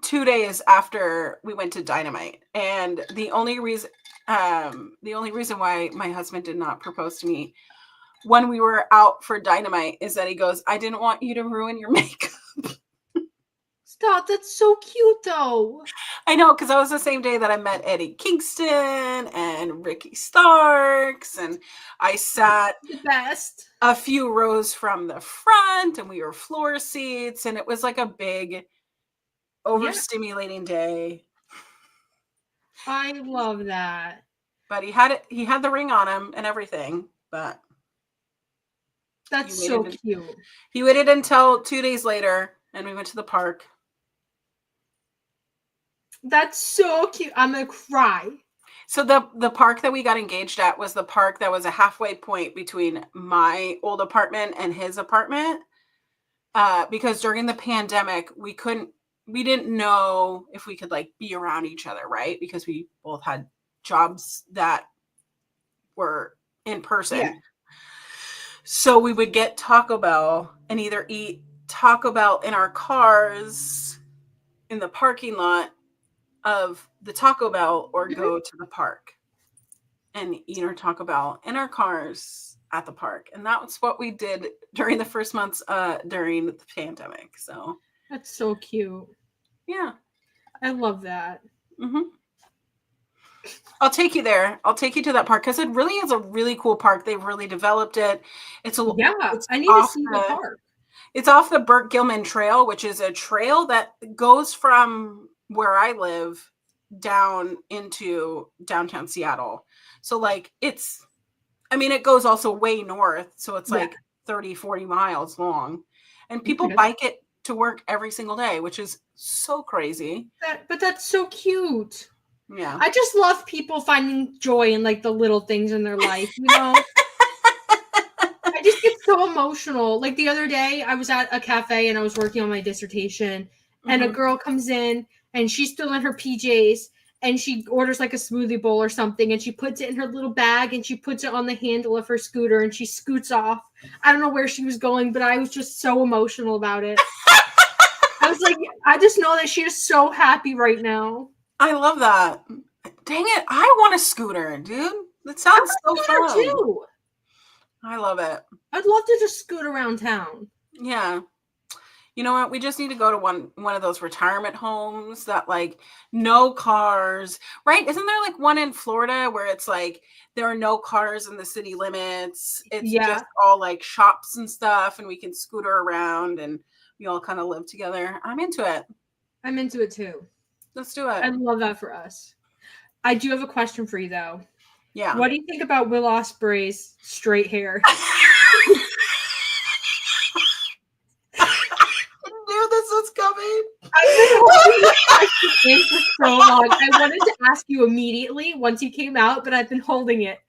2 days after we went to Dynamite, and the only reason why my husband did not propose to me when we were out for Dynamite is that he goes, "I didn't want you to ruin your makeup." Stop! That's so cute, though. I know, because that was the same day that I met Eddie Kingston and Ricky Starks, and I sat the best a few rows from the front, and we were floor seats, and it was like a big, overstimulating day. I love that. But he had the ring on him and everything, but that's so cute. He waited until 2 days later, and we went to the park. That's so cute. I'm gonna cry. So the park that we got engaged at was the park that was a halfway point between my old apartment and his apartment. Because during the pandemic, we didn't know if we could like be around each other, right? Because we both had jobs that were in person. Yeah. So we would get Taco Bell and either eat Taco Bell in our cars in the parking lot of the Taco Bell or go to the park and eat our Taco Bell in our cars at the park. And that was what we did during the first months during the pandemic. So that's so cute. Yeah. I love that. Mm-hmm. I'll take you there. I'll take you to that park because it really is a really cool park. They've really developed it. I need to see the park. It's off the Burt Gilman Trail, which is a trail that goes from where I live down into downtown Seattle. So like it goes also way north. So it's like 30, 40 miles long. And people bike it to work every single day, which is so crazy. But that's so cute. Yeah. I just love people finding joy in like the little things in their life, you know? I just get so emotional. Like the other day, I was at a cafe and I was working on my dissertation, and a girl comes in and she's still in her PJs, and she orders like a smoothie bowl or something, and she puts it in her little bag and she puts it on the handle of her scooter and she scoots off. I don't know where she was going, but I was just so emotional about it. I was like, I just know that she is so happy right now. I love that. Dang it. I want a scooter, dude. That sounds so fun. Too. I love it. I'd love to just scoot around town. Yeah. You know what? We just need to go to one of those retirement homes that like no cars, right? Isn't there like one in Florida where it's like there are no cars in the city limits? It's just all like shops and stuff, and we can scooter around and we all kind of live together. I'm into it. I'm into it too. Let's do it. I love that for us. I do have a question for you though. Yeah. What do you think about Will Ospreay's straight hair? This was coming. I've been holding this question in for so long. I wanted to ask you immediately once you came out, but I've been holding it.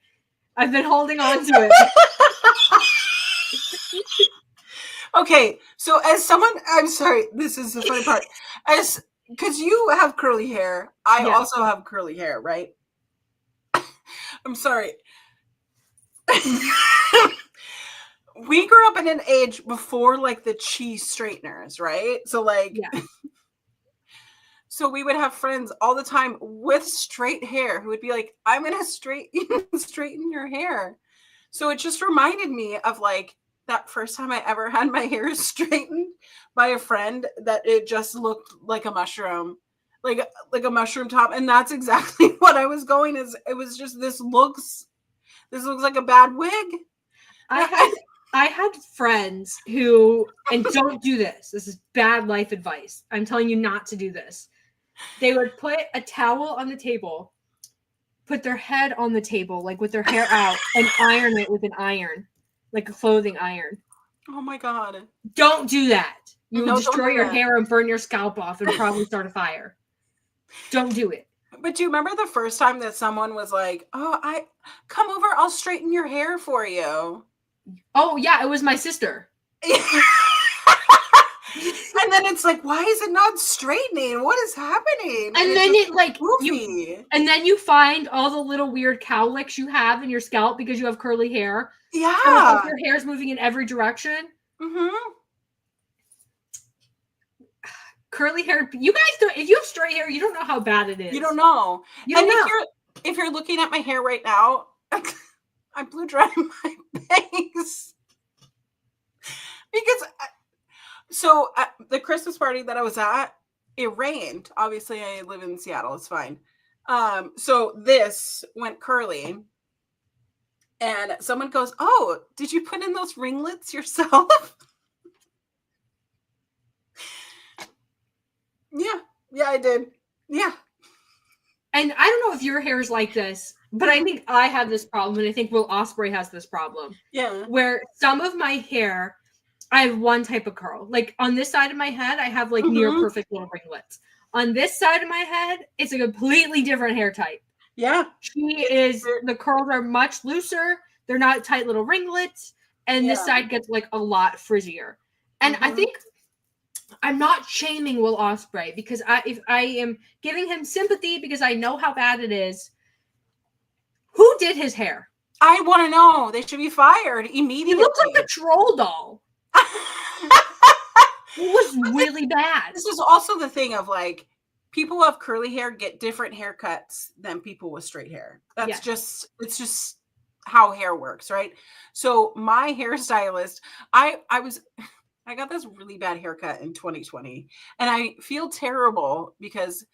I've been holding on to it. Okay, so as someone, I'm sorry, this is the funny part. Because you have curly hair, I also have curly hair, right? I'm sorry. We grew up in an age before like the cheese straighteners, right? So like, so we would have friends all the time with straight hair who would be like, I'm going to straighten your hair. So it just reminded me of like that first time I ever had my hair straightened by a friend, that it just looked like a mushroom, like a mushroom top. And that's exactly what I was going is. It was just, this looks like a bad wig. I had friends who, and don't do this. This is bad life advice. I'm telling you not to do this. They would put a towel on the table, put their head on the table, like with their hair out, and iron it with an iron, like a clothing iron. Oh my God. Don't do that. You will destroy your hair and burn your scalp off and probably start a fire. Don't do it. But do you remember the first time that someone was like, oh, come over, I'll straighten your hair for you? Oh, yeah, it was my sister. And then it's like, why is it not straightening? What is happening? And then it like and then you find all the little weird cowlicks you have in your scalp because you have curly hair. Yeah. So like your hair's moving in every direction. Mm-hmm. Curly hair. You guys don't, if you have straight hair, you don't know how bad it is. You don't know. And if you're looking at my hair right now, I'm blue drying my bangs. Because so at the Christmas party that I was at, it rained. Obviously, I live in Seattle. It's fine. So this went curly. And someone goes, oh, did you put in those ringlets yourself? Yeah, I did. Yeah. And I don't know if your hair is like this, but I think I have this problem, and I think Will Ospreay has this problem. Yeah. Where some of my hair, I have one type of curl. Like on this side of my head, I have like near perfect little ringlets. On this side of my head, it's a completely different hair type. Yeah. The curls are much looser. They're not tight little ringlets. And this side gets like a lot frizzier. And I think I'm not shaming Will Ospreay because if I am giving him sympathy because I know how bad it is. Who did his hair? I want to know. They should be fired immediately. He looks like a troll doll. It was really bad. This is also the thing of like, people who have curly hair get different haircuts than people with straight hair. It's just how hair works, right? So my hairstylist, I got this really bad haircut in 2020, and I feel terrible because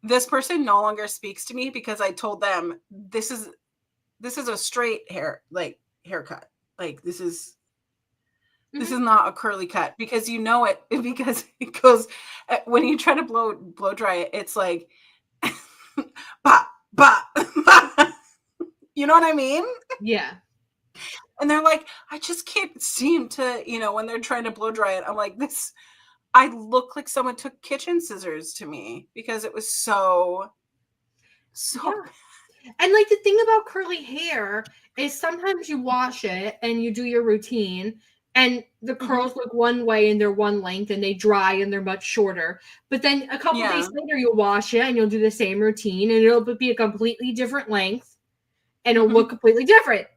this person no longer speaks to me because I told them this is a straight hair haircut. Like this is not a curly cut, because you know it, because it goes when you try to blow dry it, it's like bah, bah, bah. You know what I mean? Yeah. And they're like, I just can't seem to, when they're trying to blow dry it, I'm like, I look like someone took kitchen scissors to me because it was so So And like the thing about curly hair is sometimes you wash it and you do your routine and the curls look one way and they're one length and they dry and they're much shorter. But then a couple days later you'll wash it and you'll do the same routine and it'll be a completely different length and it'll look completely different.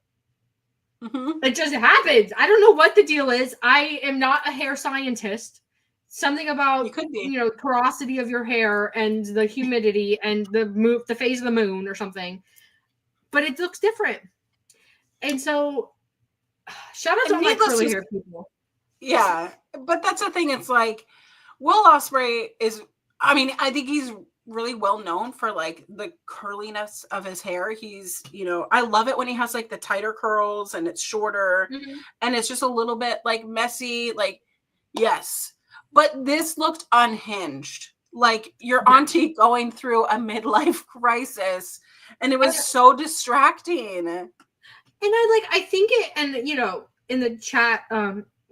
It just happens. I don't know what the deal is. I am not a hair scientist. Something about porosity of your hair and the humidity and the phase of the moon or something, but it looks different. And so, shout out to all my curly hair people. Yeah, but that's the thing. It's like Will Ospreay is. I mean, I think he's really well known for like the curliness of his hair. He's, I love it when he has like the tighter curls and it's shorter and it's just a little bit like messy. Like, yes. But this looked unhinged, like your auntie going through a midlife crisis, and it was so distracting. And I think it, and in the chat,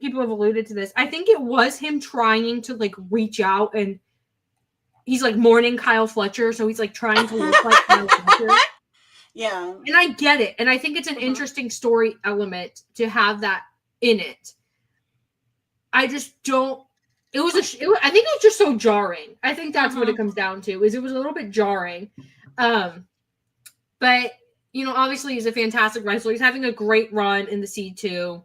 people have alluded to this. I think it was him trying to like reach out, and he's like mourning Kyle Fletcher, so he's like trying to look like Kyle Fletcher. Yeah, and I get it, and I think it's an interesting story element to have that in it. I just don't. I think it was just so jarring. I think that's what it comes down to. Is it was a little bit jarring, but obviously he's a fantastic wrestler. He's having a great run in the C2.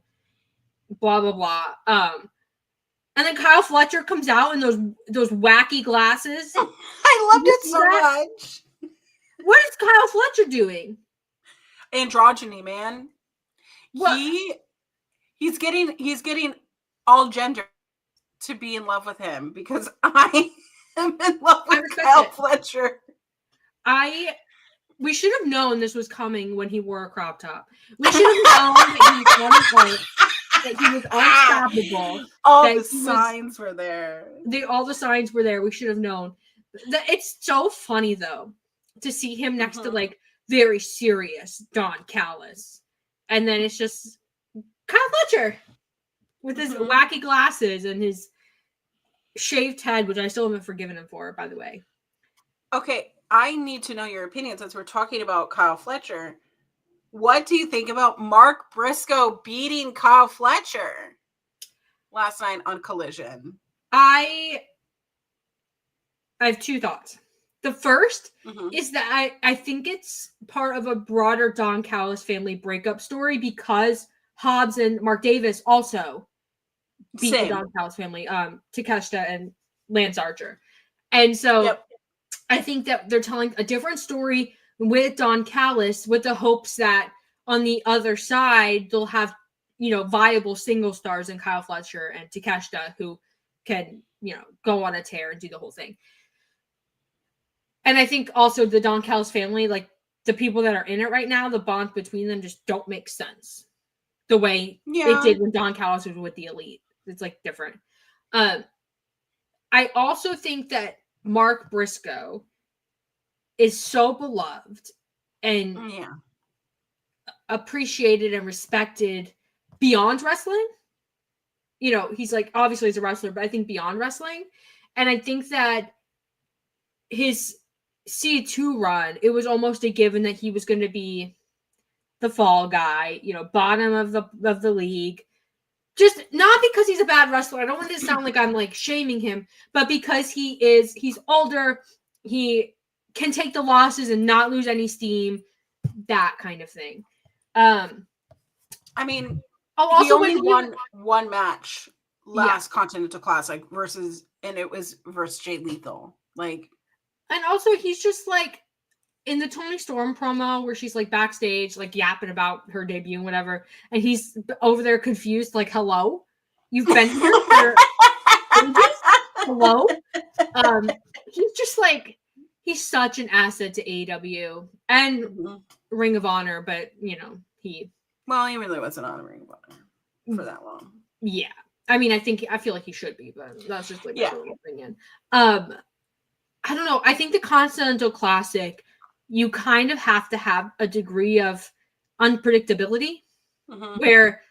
Blah blah blah. And then Kyle Fletcher comes out in those wacky glasses. I loved it so much. What is Kyle Fletcher doing? Androgyny, man. What? He's getting all gender to be in love with him because I am in love with Kyle Fletcher. We should have known this was coming when he wore a crop top. We should have known that he was unstoppable. All the signs were there. All the signs were there. We should have known. It's so funny though to see him next to like very serious Don Callis, and then it's just Kyle Fletcher with his wacky glasses and his shaved head, which I still haven't forgiven him for, by the way. Okay, I need to know your opinion since we're talking about Kyle Fletcher. What do you think about Mark Briscoe beating Kyle Fletcher last night on Collision? I have two thoughts. The first is that I think it's part of a broader Don Callis family breakup story because Hobbs and Mark Davis also beat the Don Callis family, Takeshita and Lance Archer. And so I think that they're telling a different story with Don Callis with the hopes that on the other side, they'll have, viable single stars in Kyle Fletcher and Takeshita who can, go on a tear and do the whole thing. And I think also the Don Callis family, like the people that are in it right now, the bond between them just don't make sense the way it did when Don Callis was with the Elite. It's like different. I also think that Mark Briscoe is so beloved and appreciated and respected beyond wrestling. He's like, obviously he's a wrestler, but I think beyond wrestling. And I think that his C2 run, it was almost a given that he was going to be the fall guy, bottom of the league. Just not because he's a bad wrestler. I don't want it to sound like I'm like shaming him, but because he's older, he can take the losses and not lose any steam, that kind of thing. I mean, he only won one match last Continental Classic versus Jay Lethal. Like, and also he's just like in the Toni Storm promo where she's like backstage, like yapping about her debut and whatever, and he's over there confused, like, hello? You've been here for ages? Hello? He's just like, he's such an asset to AEW and Ring of Honor, but he really wasn't on Ring of Honor for that long. Yeah. I mean, I feel like he should be, but that's just like my little opinion. I don't know. I think the Continental Classic, you kind of have to have a degree of unpredictability where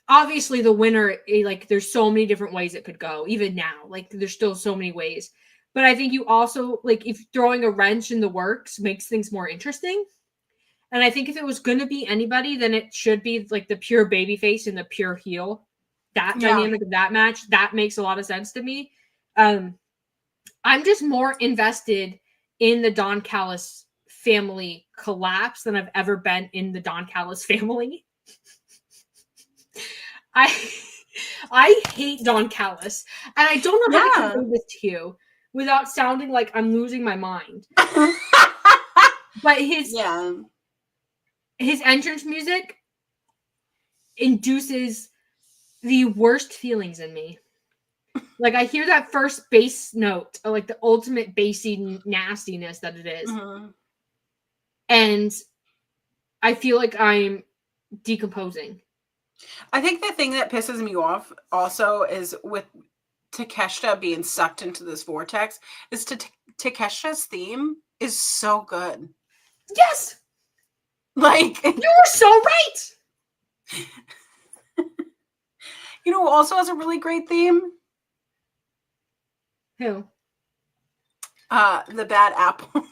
obviously the winner, like there's so many different ways it could go. Even now, like there's still so many ways, But I think you also, like, if throwing a wrench in the works makes things more interesting. And I think if it was going to be anybody, then it should be like the pure babyface and the pure heel. That dynamic of that match, that makes a lot of sense to me. I'm just more invested in the Don Callis family collapse than I've ever been in the Don Callis family. I hate Don Callis, and I don't know how to convey this to you without sounding like I'm losing my mind. But his entrance music induces the worst feelings in me. Like, I hear that first bass note, or like the ultimate bassy nastiness that it is. And I feel like I'm decomposing. I think the thing that pisses me off also is with Takeshita being sucked into this vortex is Takeshita's theme is so good. Yes! Like, you were so right! You know who also has a really great theme? Who? The Bad Apple.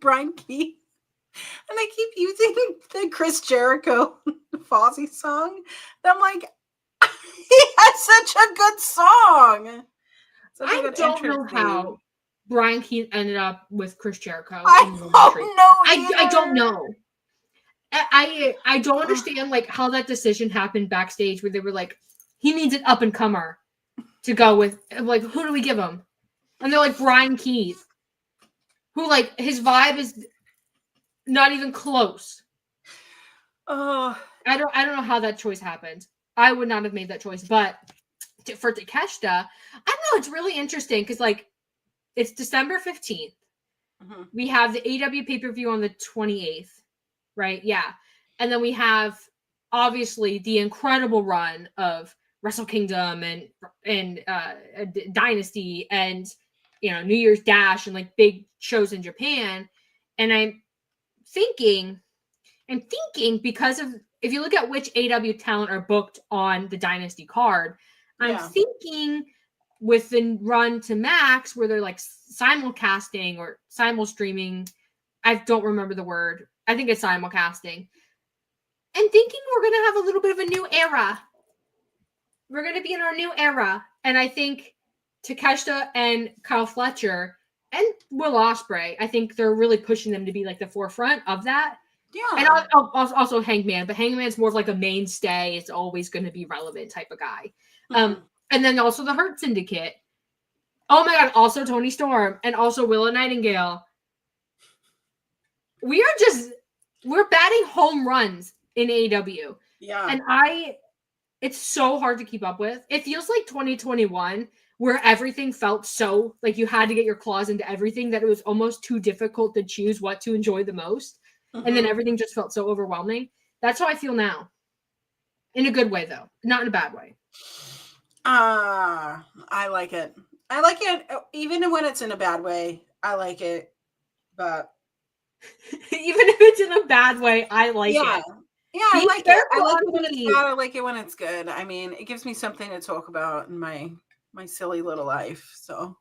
Brian Keith. And they keep using the Chris Jericho Fozzy song. And I'm like, he has such a good song. I don't know how Brian Keith ended up with Chris Jericho. I don't know. I don't understand like how that decision happened backstage where they were like, he needs an up and comer to go with. Like, who do we give him? And they're like, Brian Keith, who like his vibe is not even close. I don't know how that choice happened. I would not have made that choice, but for Takeshita, I don't know. It's really interesting because like it's December 15th. We have the AEW pay-per-view on the 28th, right? Yeah, and then we have obviously the incredible run of Wrestle Kingdom and Dynasty and New Year's Dash and like big shows in Japan, and I'm thinking because of if you look at which AEW talent are booked on the Dynasty card, I'm thinking with the run to Max where they're like simulcasting or simul-streaming, I don't remember the word. I think it's simulcasting. And thinking we're going to have a little bit of a new era. We're going to be in our new era. And I think Takeshita and Kyle Fletcher and Will Ospreay, I think they're really pushing them to be like the forefront of that. Yeah. And also Hangman, but Hangman's more of like a mainstay. It's always going to be relevant type of guy. And then also the Hurt Syndicate. Oh my God. Also Toni Storm and also Willow Nightingale. We're batting home runs in AEW. Yeah. And it's so hard to keep up with. It feels like 2021 where everything felt so like you had to get your claws into everything that it was almost too difficult to choose what to enjoy the most. And then everything just felt so overwhelming. That's how I feel now. In a good way, though. Not in a bad way. I like it. I like it. Even when it's in a bad way, I like it. But even if it's in a bad way, I like it. Yeah, I like it. I like it when it's bad. I like it when it's good. I mean, it gives me something to talk about in my silly little life. So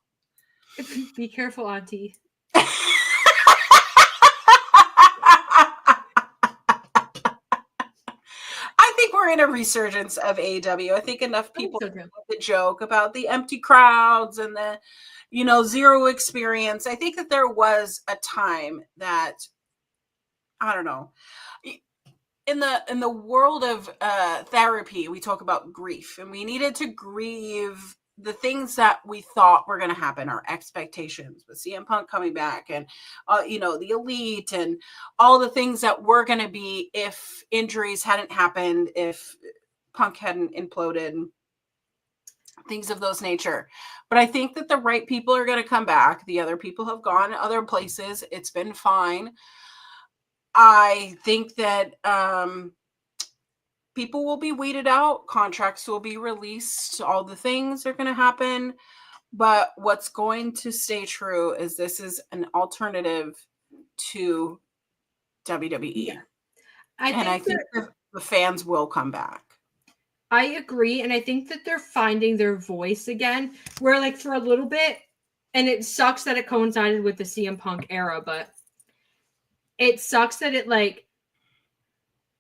be careful, Auntie. We're in a resurgence of AEW. I think enough people the joke about the empty crowds and the, zero experience. I think that there was a time that, I don't know, in the world of therapy, we talk about grief, and we needed to grieve the things that we thought were going to happen, our expectations with CM Punk coming back and, the Elite and all the things that were going to be if injuries hadn't happened, if Punk hadn't imploded, things of those nature. But I think that the right people are going to come back. The other people have gone other places. It's been fine. I think that people will be weeded out. Contracts will be released. All the things are going to happen. But what's going to stay true is this is an alternative to WWE. Yeah. I think the fans will come back. I agree. And I think that they're finding their voice again. Where like for a little bit, and it sucks that it coincided with the CM Punk era, but it sucks that it like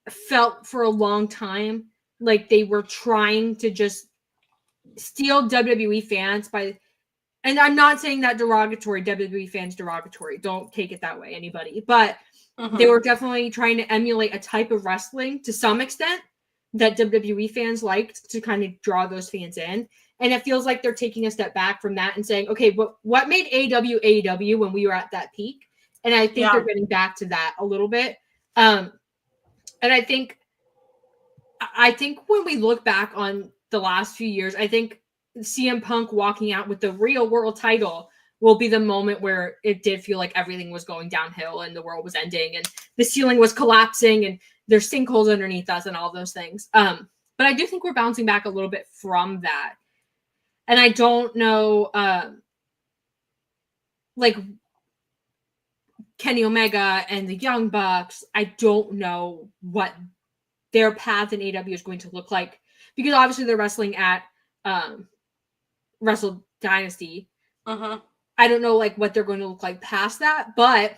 felt for a long time like they were trying to just steal WWE fans by, and I'm not saying that derogatory, WWE fans derogatory, don't take it that way, anybody, but they were definitely trying to emulate a type of wrestling to some extent that WWE fans liked to kind of draw those fans in. And it feels like they're taking a step back from that and saying, okay, but what made AEW when we were at that peak? And I think they're getting back to that a little bit. And I think when we look back on the last few years, I think CM Punk walking out with the real world title will be the moment where it did feel like everything was going downhill and the world was ending and the ceiling was collapsing and there's sinkholes underneath us and all those things. But I do think we're bouncing back a little bit from that. And I don't know, like Kenny Omega and the Young Bucks, I don't know what their path in AEW is going to look like, because obviously they're wrestling at Wrestle Dynasty. I don't know like what they're going to look like past that, but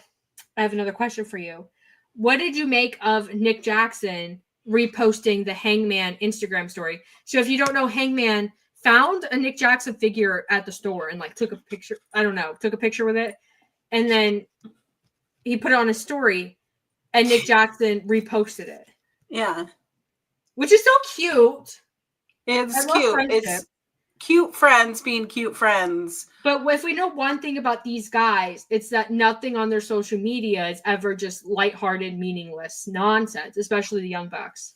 I have another question for you. What did you make of Nick Jackson reposting the Hangman Instagram story? So if you don't know, Hangman found a Nick Jackson figure at the store and like took a picture. I don't know, took a picture with it. And then he put it on his story and Nick Jackson reposted it. Yeah. Which is so cute. It's cute. It's cute friends being cute friends. But if we know one thing about these guys, it's that nothing on their social media is ever just lighthearted, meaningless nonsense, especially the Young Bucks.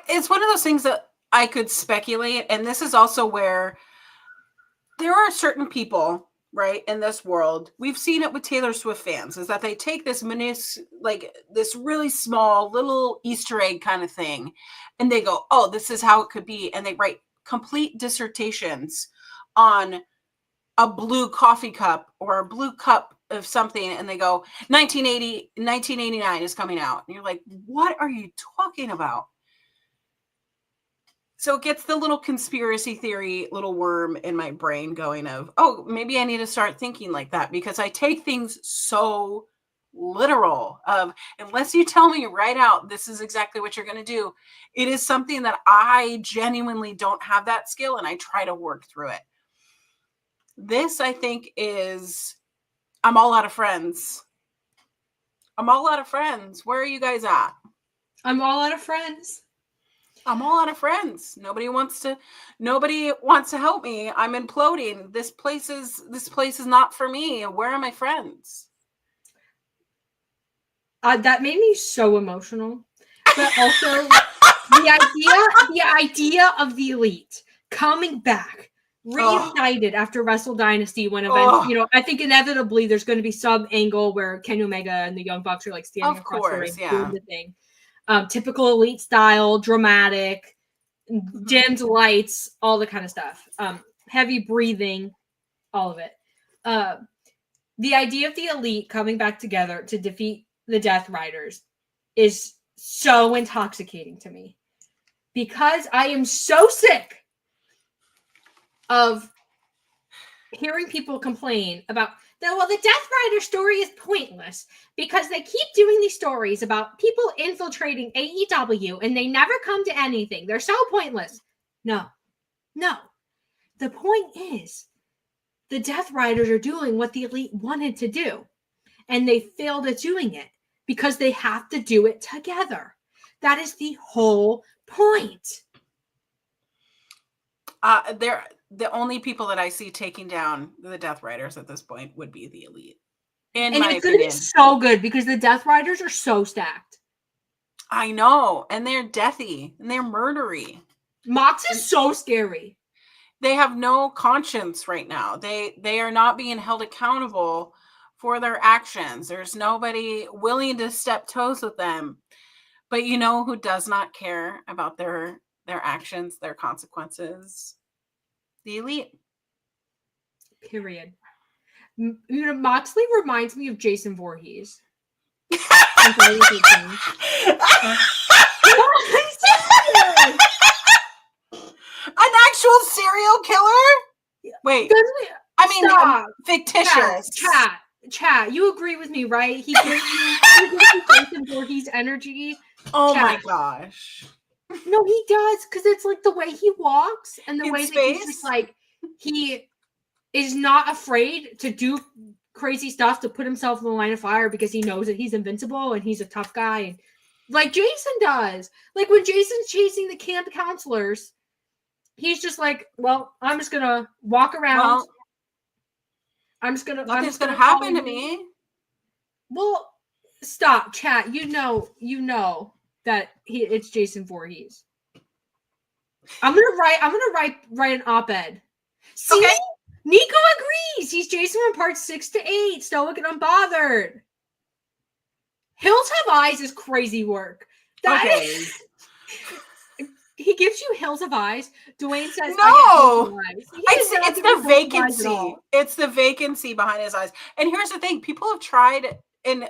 It's one of those things that I could speculate, and this is also where there are certain people, right, in this world. We've seen it with Taylor Swift fans, is that they take this this really small little Easter egg kind of thing, and they go, oh, this is how it could be, and they write complete dissertations on a blue coffee cup or a blue cup of something, and they go 1989 is coming out, and you're like, what are you talking about? So it gets the little conspiracy theory little worm in my brain going of, oh, maybe I need to start thinking like that, because I take things so literal of, unless you tell me right out this is exactly what you're going to do, it is something that I genuinely don't have that skill, and I try to work through it. This, I think, is I'm all out of friends. I'm all out of friends. Where are you guys at? I'm all out of friends. I'm all out of friends. Nobody wants to help me. I'm imploding. This place is not for me. Where are my friends? That made me so emotional. But also the idea of the Elite coming back, reunited after Wrestle Dynasty, when eventually, I think inevitably there's going to be some angle where Kenny Omega and the Young Bucks are like standing across the ring doing the thing. Typical Elite style, dramatic, dimmed lights, all the kind of stuff. Heavy breathing, all of it. The idea of the Elite coming back together to defeat the Death Riders is so intoxicating to me, because I am so sick of hearing people complain about the Death Rider story is pointless because they keep doing these stories about people infiltrating AEW and they never come to anything. They're so pointless. No. The point is, the Death Riders are doing what the Elite wanted to do, and they failed at doing it because they have to do it together. That is the whole point. The only people that I see taking down the Death Riders at this point would be the Elite. And it's going to be so good because the Death Riders are so stacked. I know. And they're deathy and they're murdery. Mox is so scary. They have no conscience right now. They are not being held accountable for their actions. There's nobody willing to step toes with them. But you know who does not care about their actions, their consequences? The Elite. Period. Moxley reminds me of Jason Voorhees. An actual serial killer? Wait. I mean, fictitious. Chat. You agree with me, right? He gives you Jason Voorhees energy. Oh my gosh. No, he does, because it's like the way he walks and the way that he's just like, he is not afraid to do crazy stuff to put himself in the line of fire because he knows that he's invincible and he's a tough guy. Like Jason does. Like when Jason's chasing the camp counselors, he's just like, well, I'm just gonna walk around. Well, nothing's gonna happen to me. Well, stop, chat. You know that it's Jason Voorhees. I'm gonna write an op-ed. See? Okay. Nico agrees. He's Jason from parts 6 to 8. Stoic and unbothered. Hills Have Eyes is crazy work. He gives you Hills of Eyes. Dwayne says, no. It's the vacancy. It's the vacancy behind his eyes. And here's the thing. People have tried in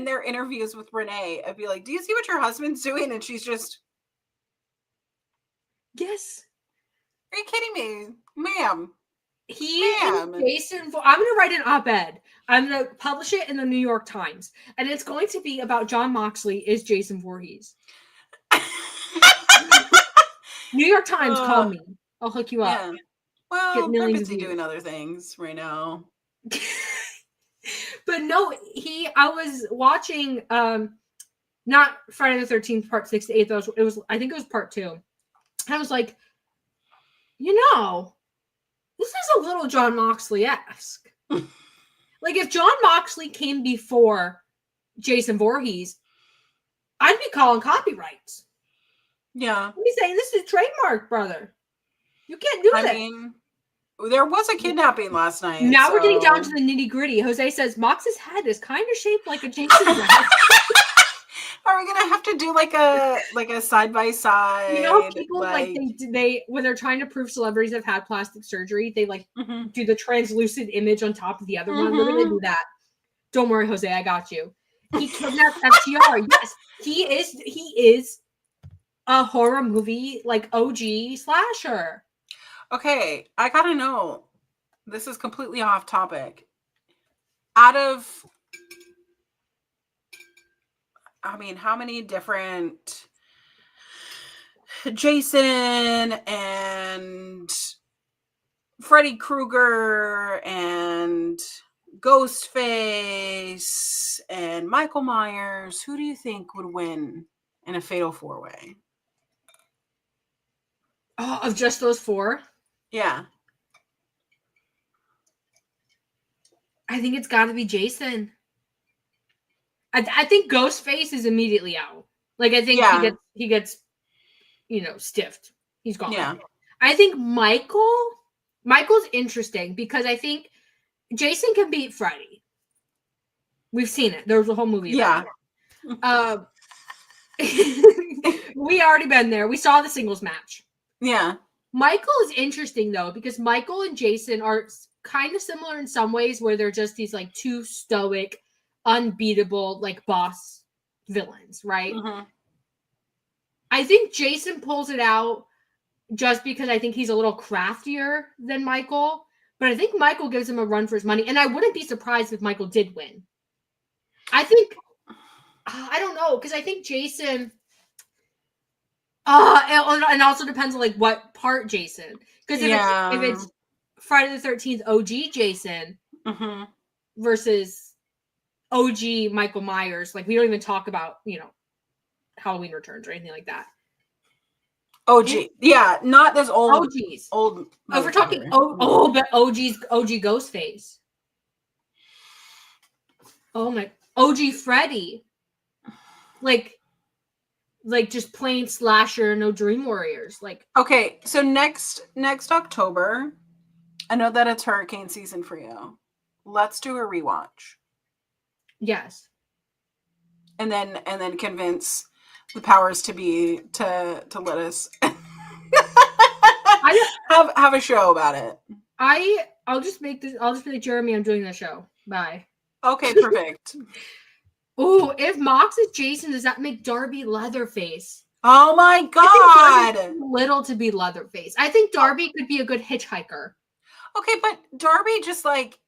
their interviews with Renee, I'd be like, do you see what your husband's doing? And she's just, yes. Are you kidding me? Ma'am. I'm going to write an op-ed. I'm going to publish it in the New York Times. And it's going to be about Jon Moxley is Jason Voorhees. New York Times, call me. I'll hook you up. Yeah. Well, they're busy doing other things right now. But no, I was watching, not Friday the 13th, part 6 to 8. I think it was part 2. And I was like, this is a little Jon Moxley-esque. Like, if Jon Moxley came before Jason Voorhees, I'd be calling copyrights. Yeah. I'd be saying, this is trademark, brother. You can't do that. I mean, there was a kidnapping last night. Now we're getting down to the nitty-gritty. Jose says, Mox's head is kind of shaped like a Jason head. Are we gonna have to do like a side by side? You know, people they when they're trying to prove celebrities have had plastic surgery, they do the translucent image on top of the other one. We're gonna do that. Don't worry, Jose, I got you. He kidnapped FTR. Yes, he is a horror movie like OG slasher. Okay, I gotta know. This is completely off topic. Out of, I mean, how many different Jason and Freddy Krueger and Ghostface and Michael Myers, who do you think would win in a fatal 4-way? Of just those 4? Yeah. I think it's got to be Jason. I think Ghostface is immediately out. Like, I think he gets, stiffed. He's gone. Yeah. I think Michael's interesting because I think Jason can beat Freddy. We've seen it. There was a whole movie about it. We already been there. We saw the singles match. Yeah. Michael is interesting, though, because Michael and Jason are kind of similar in some ways where they're just these, like, two stoic, unbeatable, like, boss villains, right? Mm-hmm. I think Jason pulls it out just because I think he's a little craftier than Michael, but I think Michael gives him a run for his money, and I wouldn't be surprised if Michael did win. I think, I don't know, because I think Jason... and also depends on like what part Jason. Because if it's Friday the 13th OG Jason versus OG Michael Myers, like we don't even talk about Halloween Returns or anything like that. OG, not this old OGs. Old. If we're talking but OG Ghostface. Oh my, OG Freddy, like just plain slasher, no Dream Warriors. Like, okay, so next October, I know that it's hurricane season for you. Let's do a rewatch. Yes. And then convince the powers to be to let us have a show about it. I'll just be like, Jeremy, I'm doing the show. Bye. Okay, perfect. Oh, if Mox is Jason, does that make Darby Leatherface? Oh my God! Little to be Leatherface. I think Darby could be a good hitchhiker. Okay, but Darby just like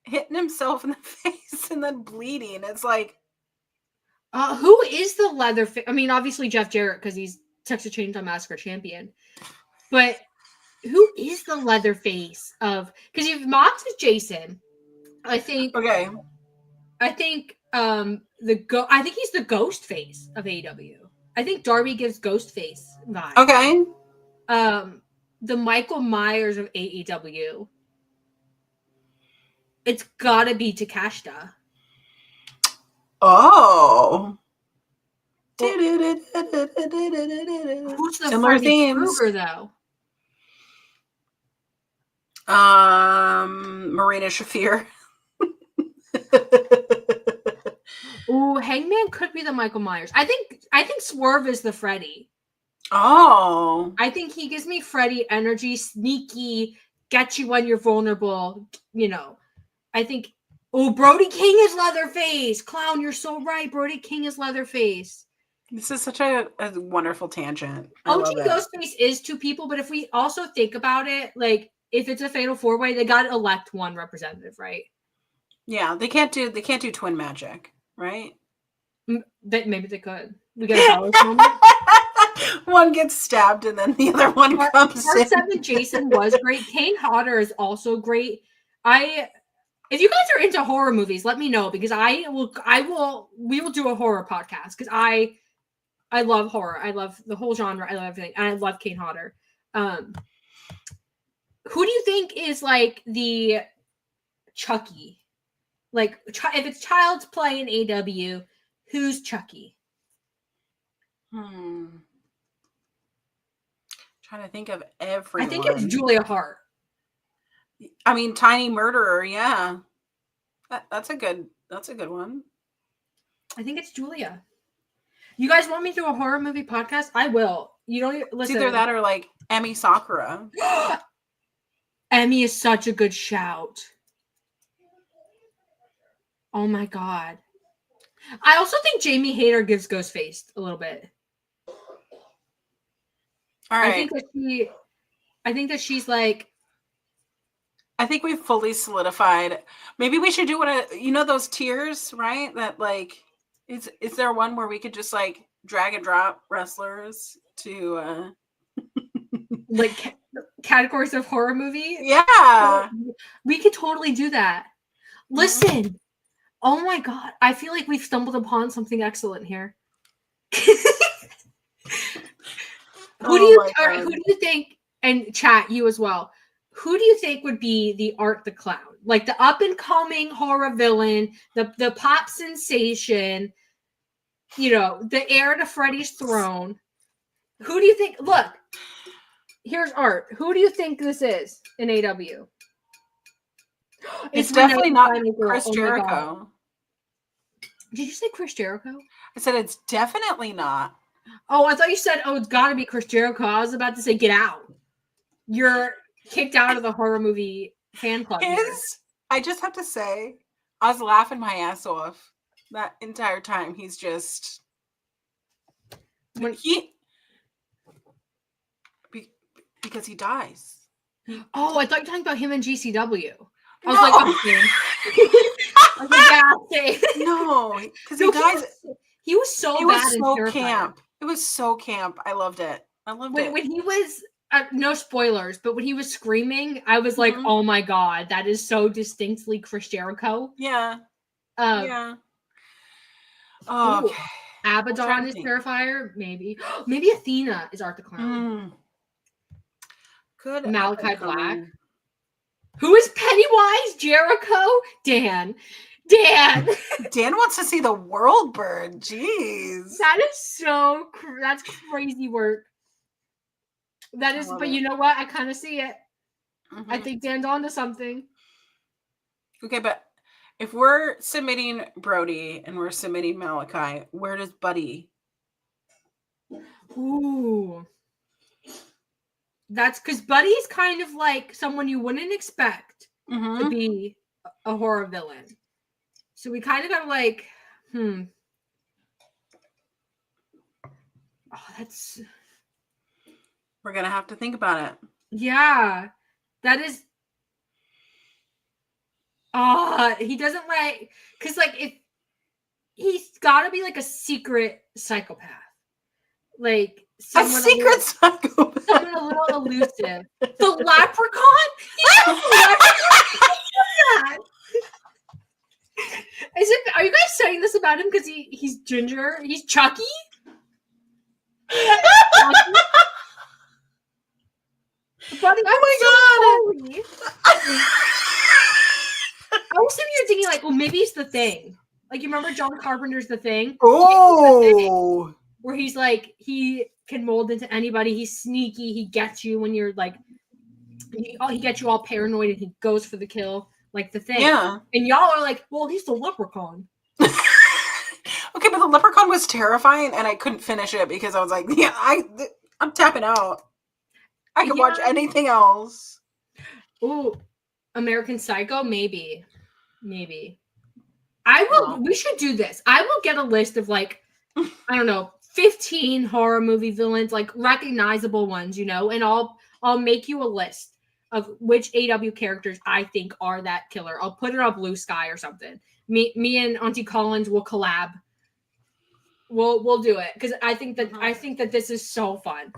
hitting himself in the face and then bleeding. It's like, who is the Leatherface? I mean, obviously Jeff Jarrett because he's Texas Chainsaw Massacre champion. But who is the Leatherface of? Because if Mox is Jason, I think. okay. I think I think he's the ghost face of AEW. I think Darby gives ghost face vibe. Okay. The Michael Myers of AEW. It's gotta be Takashita. Oh. Who's the Similar Freddy themes. Krueger though? Marina Shafir. Ooh, Hangman could be the Michael Myers. I think Swerve is the Freddy. Oh. I think he gives me Freddy energy, sneaky, get you when you're vulnerable, you know. I think Brody King is Leatherface. Clown, you're so right. Brody King is Leatherface. This is such a wonderful tangent. OG Ghostface is two people, but if we also think about it, like if it's a fatal four-way, they gotta elect one representative, right? Yeah, they can't do twin magic, right? Maybe they could. We get a moment. One gets stabbed and then the other one comes Part in. 7 Jason was great. Kane Hodder is also great. If you guys are into horror movies, let me know because we will do a horror podcast because I love horror. I love the whole genre. I love everything. And I love Kane Hodder. Who do you think is like the Chucky? Like if it's Child's Play in AEW, who's Chucky? Trying to think of everyone. I think it's Julia Hart. I mean, Tiny Murderer, yeah. That's a good one. I think it's Julia. You guys want me to do a horror movie podcast? I will. You don't listen. It's either that or like Emi Sakura. Emmy is such a good shout. Oh my god. I also think Jamie Hayter gives Ghostface a little bit. All right. I think that she's like. I think we've fully solidified. Maybe we should do those tiers, right? That like, is there one where we could just like drag and drop wrestlers to like categories of horror movie? Yeah. We could totally do that. Listen. Mm-hmm. Oh my god. I feel like we've stumbled upon something excellent here. Who do you think, and chat, you as well, who do you think would be the Art the Clown? Like the up-and-coming horror villain, the pop sensation, the heir to Freddy's throne. Who do you think? Look, here's Art. Who do you think this is in AEW? It's definitely not Chris Jericho. Did you say Chris Jericho? I said it's definitely not. Oh, I thought you said, it's got to be Chris Jericho. I was about to say, get out. You're kicked out of the horror movie fan club. I just have to say, I was laughing my ass off that entire time. He's just because he dies. Oh, I thought you were talking about him in GCW. I was like, I was like, yeah, no, because he dies. He was so bad. It was so camp. It was so camp. I loved it. When he was. No spoilers, but when he was screaming, I was like, "Oh my god, that is so distinctly Chris Jericho." Yeah. Yeah. Oh, okay. Abaddon is Terrifier, maybe. Maybe Athena is Art the Clown. Good. Malachi Black. Who is Pennywise? Jericho? Dan wants to see the world burn. Jeez. That is that's crazy work. That is, but you know what? I kind of see it. Mm-hmm. I think Dan's onto something. Okay, but if we're submitting Brody and we're submitting Malachi, where does Buddy? Ooh. That's because Buddy's kind of like someone you wouldn't expect to be a horror villain. So we kind of got like, Oh, we're going to have to think about it. Yeah. That is He doesn't like, because like if he's got to be like a secret psychopath, like someone psychopath, someone a little elusive. The leprechaun. He's a leprechaun. Are you guys saying this about him because he's ginger? He's Chucky. Buddy, oh my god! I was sitting here thinking, like, well, maybe it's The Thing. Like, you remember John Carpenter's The Thing? Oh, The Thing, where he's like, he can mold into anybody. He's sneaky. He gets you when you're like, he gets you all paranoid, and he goes for the kill, like The Thing. Yeah. And y'all are like, well, he's the leprechaun. Okay, but the leprechaun was terrifying, and I couldn't finish it because I was like, yeah, I'm tapping out. I can watch anything else. Ooh, American Psycho, maybe. I will. We should do this. I will get a list of like, I don't know, 15 horror movie villains, like recognizable ones, and I'll make you a list of which AEW characters I think are that killer. I'll put it on Blue Sky or something. Me and Auntie Collins will collab. We'll do it because I think that this is so fun.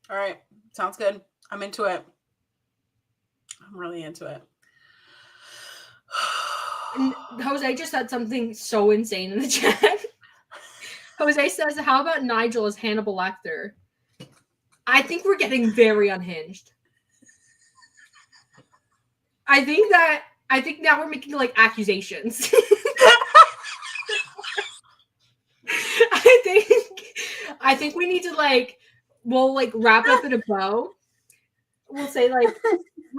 All right, sounds good. I'm into it. I'm really into it. And Jose just said something so insane in the chat. Jose says, "How about Nigel as Hannibal Lecter?" I think we're getting very unhinged. I think now we're making like accusations. I think we need to we'll wrap up in a bow. We'll say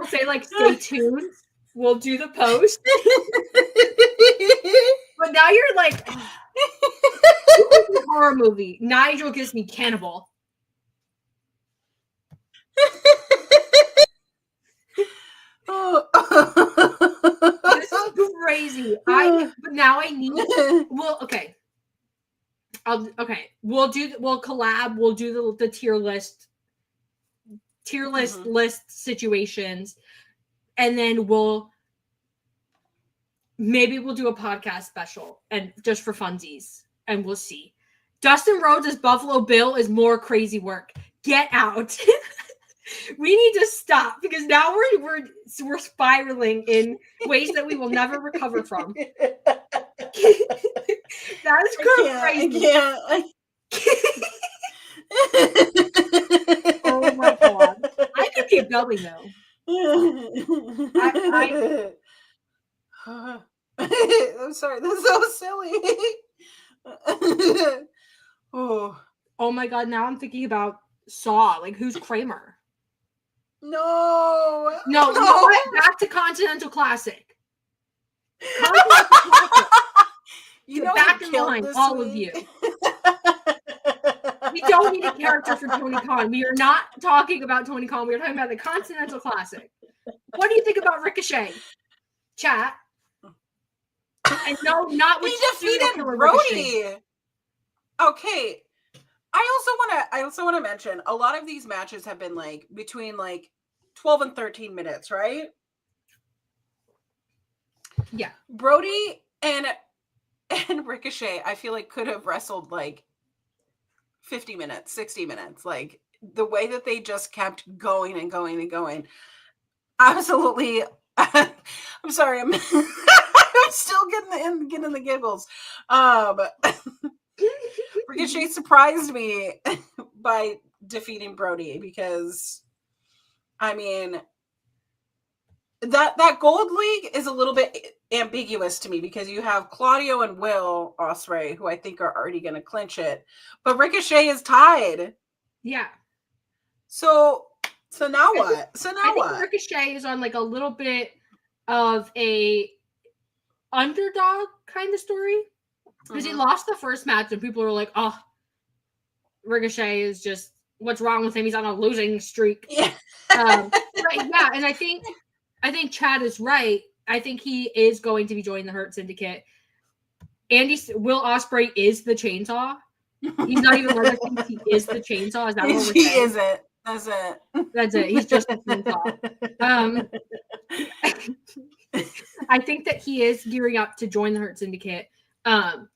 stay tuned. We'll do the post. But now you're like, horror movie. Nigel gives me cannibal. This is crazy. But now I need. Okay. We'll collab. We'll do the tier list list situations, and then we'll do a podcast special and just for funsies, and we'll see. Dustin Rhodes as Buffalo Bill is more crazy work. Get out. We need to stop because now we're spiraling in ways that we will never recover from. That is crazy. I can't. Oh my god! I could keep going though. I'm sorry. That's so silly. Oh my god! Now I'm thinking about Saw. Like, who's Kramer? No. Back to Continental Classic. Continental Classic. Back in line, all of you. We don't need a character for Tony Khan. We are not talking about Tony Khan. We are talking about the Continental Classic. What do you think about Ricochet? Chat. And no, not with he defeated Brody. Okay. I also want to mention a lot of these matches have been between 12 and 13 minutes, right? Yeah. Brody and Ricochet, I feel like could have wrestled 50 minutes, 60 minutes. Like the way that they just kept going and going and going. Absolutely. I'm sorry. I'm still getting the giggles. Ricochet surprised me by defeating Brody because, I mean, that Gold League is a little bit ambiguous to me because you have Claudio and Will Ospreay, who I think are already going to clinch it, but Ricochet is tied. Yeah. So now what? I think Ricochet is on a little bit of a underdog kind of story. Because he lost the first match and people are like, oh, Ricochet is just, what's wrong with him? He's on a losing streak. Yeah. And I think Chad is right. I think he is going to be joining the Hurt Syndicate. Will Ospreay is the chainsaw. He's not even he is the chainsaw. Is that what we're saying? He isn't. That's it. That's it. He's just a phone call. I think that he is gearing up to join the Hurt Syndicate. And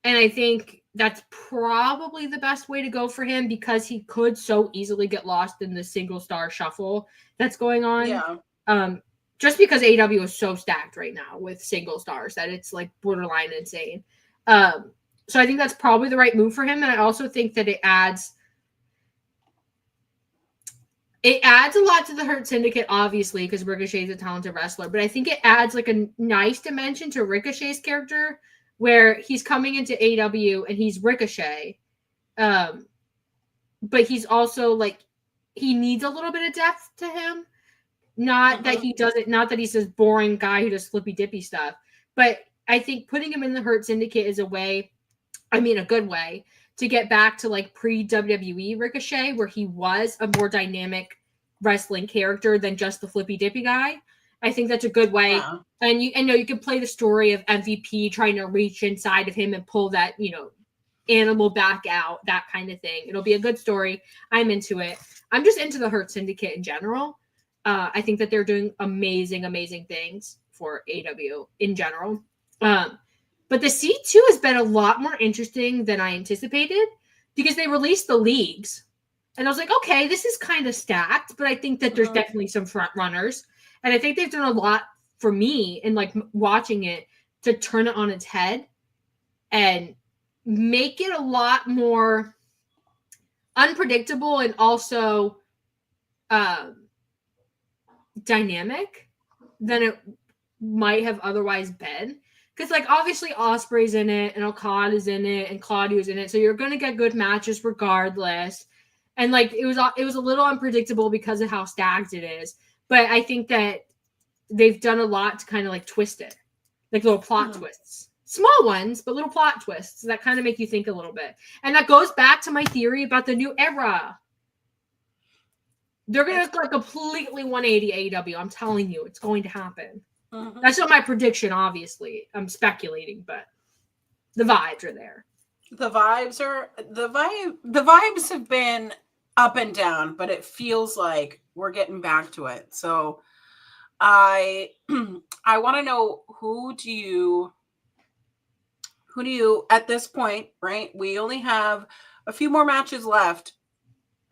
I think that's probably the best way to go for him because he could so easily get lost in the single star shuffle that's going on. Yeah. Just because AEW is so stacked right now with single stars that it's like borderline insane. So I think that's probably the right move for him. And I also think that it adds a lot to the Hurt Syndicate, obviously, because Ricochet is a talented wrestler. But I think it adds like a nice dimension to Ricochet's character where he's coming into AEW and he's Ricochet. But he's also like, he needs a little bit of depth to him. Not that he doesn't, not that he's this boring guy who does flippy dippy stuff. But I think putting him in the Hurt Syndicate is a way, I mean, a good way to get back to like pre-WWE Ricochet, where he was a more dynamic wrestling character than just the flippy dippy guy. I think that's a good way. Yeah. And you know, you can play the story of MVP trying to reach inside of him and pull that, you know, animal back out, that kind of thing. It'll be a good story. I'm into it. I'm just into the Hurt Syndicate in general. I think that they're doing amazing, amazing things for AEW in general. But the C2 has been a lot more interesting than I anticipated because they released the leagues. And I was like, okay, this is kind of stacked, but I think that there's definitely some front runners. And I think they've done a lot for me in like watching it to turn it on its head and make it a lot more unpredictable and also dynamic than it might have otherwise been. Because, like, obviously Ospreay's in it, and Okada's in it, and Claudio's in it, so you're going to get good matches regardless. And, like, it was a little unpredictable because of how stacked it is. But I think that they've done a lot to kind of, like, twist it. Like, little plot twists. Small ones, but little plot twists that kind of make you think a little bit. And that goes back to my theory about the new era. They're going to, like, completely 180 AEW. I'm telling you, it's going to happen. That's not my prediction, obviously. I'm speculating, but the vibes are there. The vibes have been up and down, but it feels like we're getting back to it. So I want to know who do you at this point, right? We only have a few more matches left.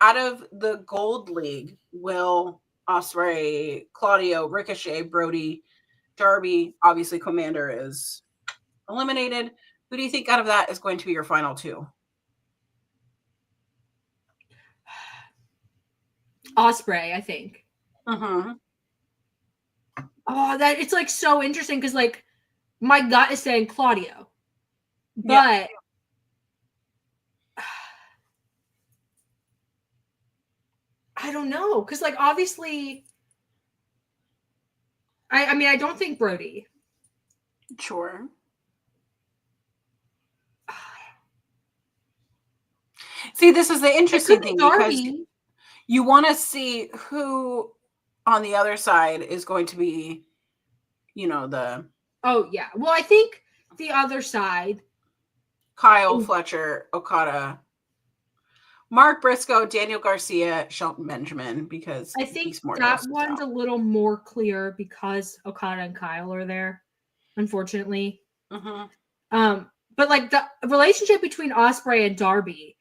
Out of the Gold League, will Ospreay, Claudio, Ricochet, Brody, Darby, obviously Commander is eliminated. Who do you think out of that is going to be your final two? Ospreay, I think. Oh, that it's like so interesting because like my gut is saying Claudio, but I don't know because like obviously. I mean, I don't think Brody. Sure. See, this is the interesting thing because you want to see who on the other side is going to be, you know, the... Oh, yeah. Well, I think the other side... Kyle, Fletcher, Okada, Mark Briscoe, Daniel Garcia, Shelton Benjamin, because I think that one's a little more clear because Okada and Kyle are there, unfortunately. But like the relationship between Ospreay and Darby,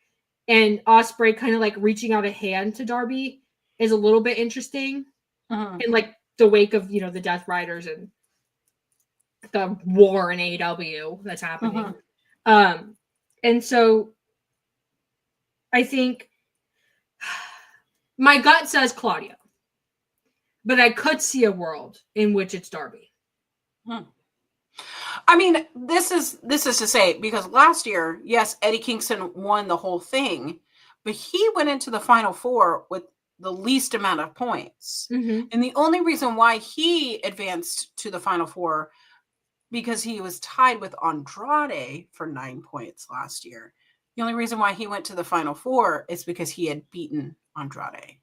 and Ospreay kind of like reaching out a hand to Darby is a little bit interesting. In like the wake of, you know, the Death Riders and the war in AEW that's happening. And so I think my gut says Claudio, but I could see a world in which it's Darby. I mean, this is to say, because last year, yes, Eddie Kingston won the whole thing, but he went into the Final Four with the least amount of points. And the only reason why he advanced to the Final Four, because he was tied with Andrade for 9 points last year. The only reason why he went to the Final Four is because he had beaten Andrade.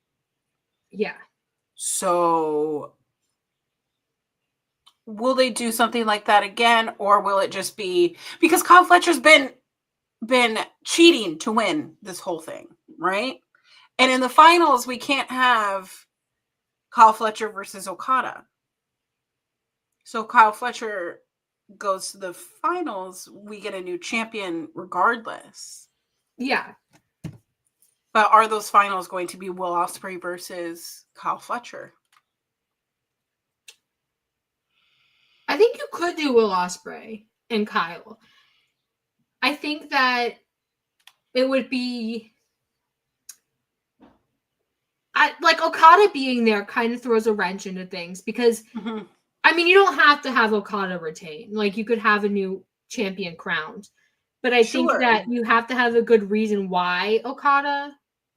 Yeah. So will they do something like that again, or will it just be because Kyle Fletcher's been cheating to win this whole thing, right? And in the finals, we can't have Kyle Fletcher versus Okada. So Kyle Fletcher goes to the finals, we get a new champion regardless. Yeah. But are those finals going to be Will Ospreay versus Kyle Fletcher? I think you could do Will Ospreay and Kyle. I think that it would be like Okada being there kind of throws a wrench into things because I mean, you don't have to have Okada retain. Like, you could have a new champion crowned. But I think that you have to have a good reason why Okada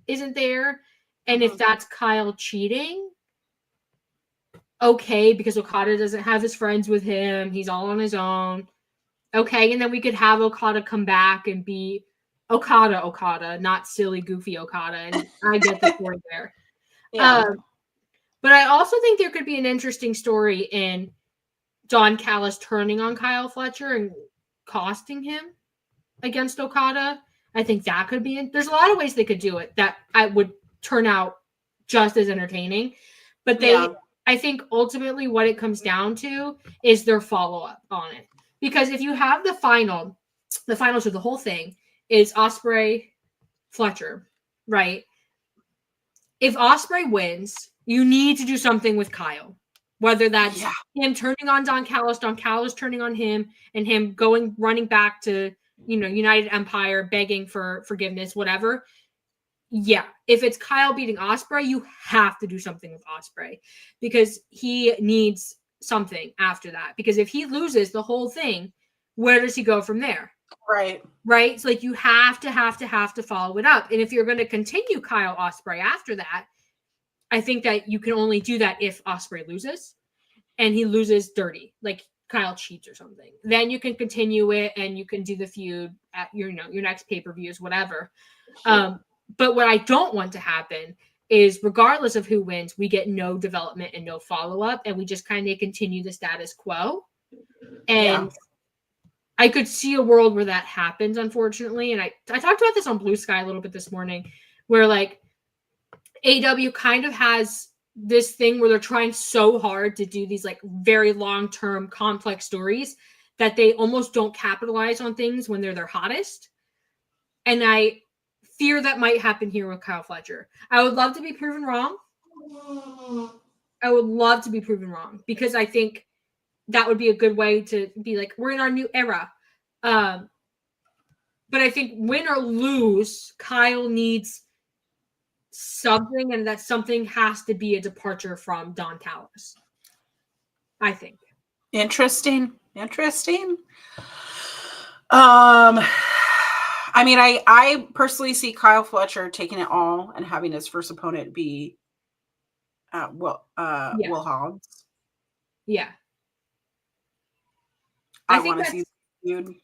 isn't there. And if that's Kyle cheating, okay, because Okada doesn't have his friends with him. He's all on his own. Okay, and then we could have Okada come back and be Okada, not silly, goofy Okada. And I get the point there. Yeah. But I also think there could be an interesting story in Don Callis turning on Kyle Fletcher and costing him against Okada. I think that could be there's a lot of ways they could do it that I would turn out just as entertaining. But I think ultimately what it comes down to is their follow-up on it. Because if you have the finals of the whole thing is Ospreay Fletcher, right? If Ospreay wins, you need to do something with Kyle, whether that's him turning on Don Callis turning on him, and him running back to, United Empire, begging for forgiveness, whatever. Yeah. If it's Kyle beating Ospreay, you have to do something with Ospreay because he needs something after that. Because if he loses the whole thing, where does he go from there? Right. So like you have to follow it up. And if you're going to continue Kyle Ospreay after that, I think that you can only do that if Ospreay loses and he loses dirty, like Kyle cheats or something. Then you can continue it and you can do the feud at your next pay-per-views, whatever. But what I don't want to happen is regardless of who wins, we get no development and no follow-up and we just kind of continue the status quo. And I could see a world where that happens, unfortunately. And I talked about this on Blue Sky a little bit this morning, where like AEW kind of has this thing where they're trying so hard to do these like very long-term complex stories that they almost don't capitalize on things when they're their hottest. And I fear that might happen here with Kyle Fletcher. I would love to be proven wrong. Because I think that would be a good way to be like, we're in our new era. But I think win or lose, Kyle needs something, and that something has to be a departure from Don Callis. I think. Interesting. I mean, I personally see Kyle Fletcher taking it all and having his first opponent be Will Hobbs. Yeah. I want to see the feud.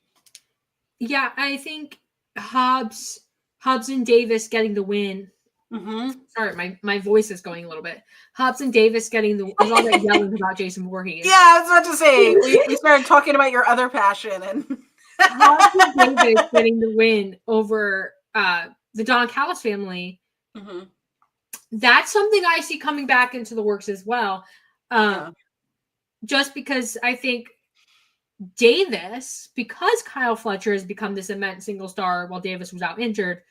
Yeah, I think Hobbs and Davis getting the win. Sorry, my voice is going a little bit. Hobbs and Davis getting the there's all that yelling about Jason Voorhees. Yeah, I was about to say we started talking about your other passion and Hobbs and Davis getting the win over the Don Callis family. That's something I see coming back into the works as well. Just because I think Davis, because Kyle Fletcher has become this immense single star while Davis was out injured,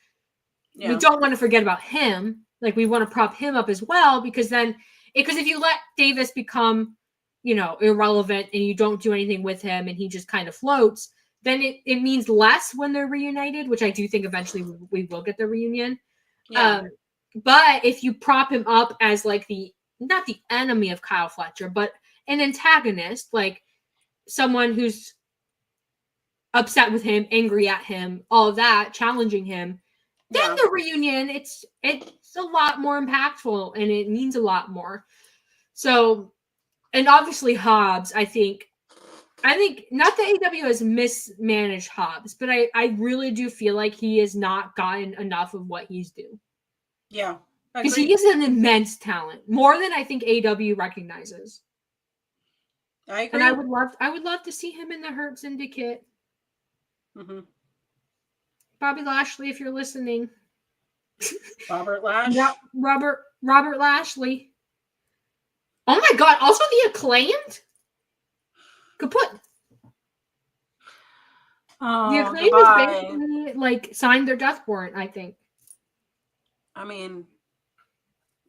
we don't want to forget about him. Like, we want to prop him up as well, because if you let Davis become, irrelevant and you don't do anything with him and he just kind of floats, then it means less when they're reunited, which I do think eventually we will get the reunion. But if you prop him up as like not the enemy of Kyle Fletcher, but an antagonist, like someone who's upset with him, angry at him, all of that, challenging him, then the reunion, it's a lot more impactful and it means a lot more. So, and obviously Hobbs, I think not that AEW has mismanaged Hobbs, but I really do feel like he has not gotten enough of what he's due. Yeah. Because he is an immense talent, more than I think AEW recognizes. I agree. And I would love to see him in the Hurt Syndicate. Bobby Lashley, if you're listening, Robert Lash. Robert Lashley. Oh my God! Also, the Acclaimed. Kaput. Oh, the Acclaimed has basically like signed their death warrant. I think. I mean,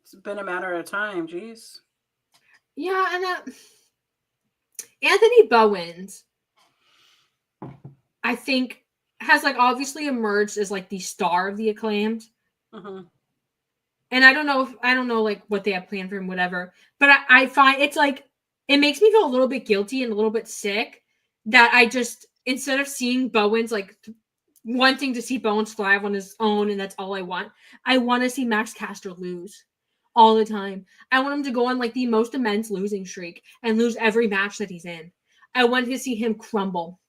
it's been a matter of time. Jeez. Yeah, and Anthony Bowens, I think, has like obviously emerged as like the star of the Acclaimed. Mm-hmm. And I don't know like what they have planned for him, whatever. But I find it's like it makes me feel a little bit guilty and a little bit sick that I just instead of seeing Bowens like wanting to see Bowens thrive on his own and that's all I want to see Max Caster lose all the time. I want him to go on like the most immense losing streak and lose every match that he's in. I want to see him crumble.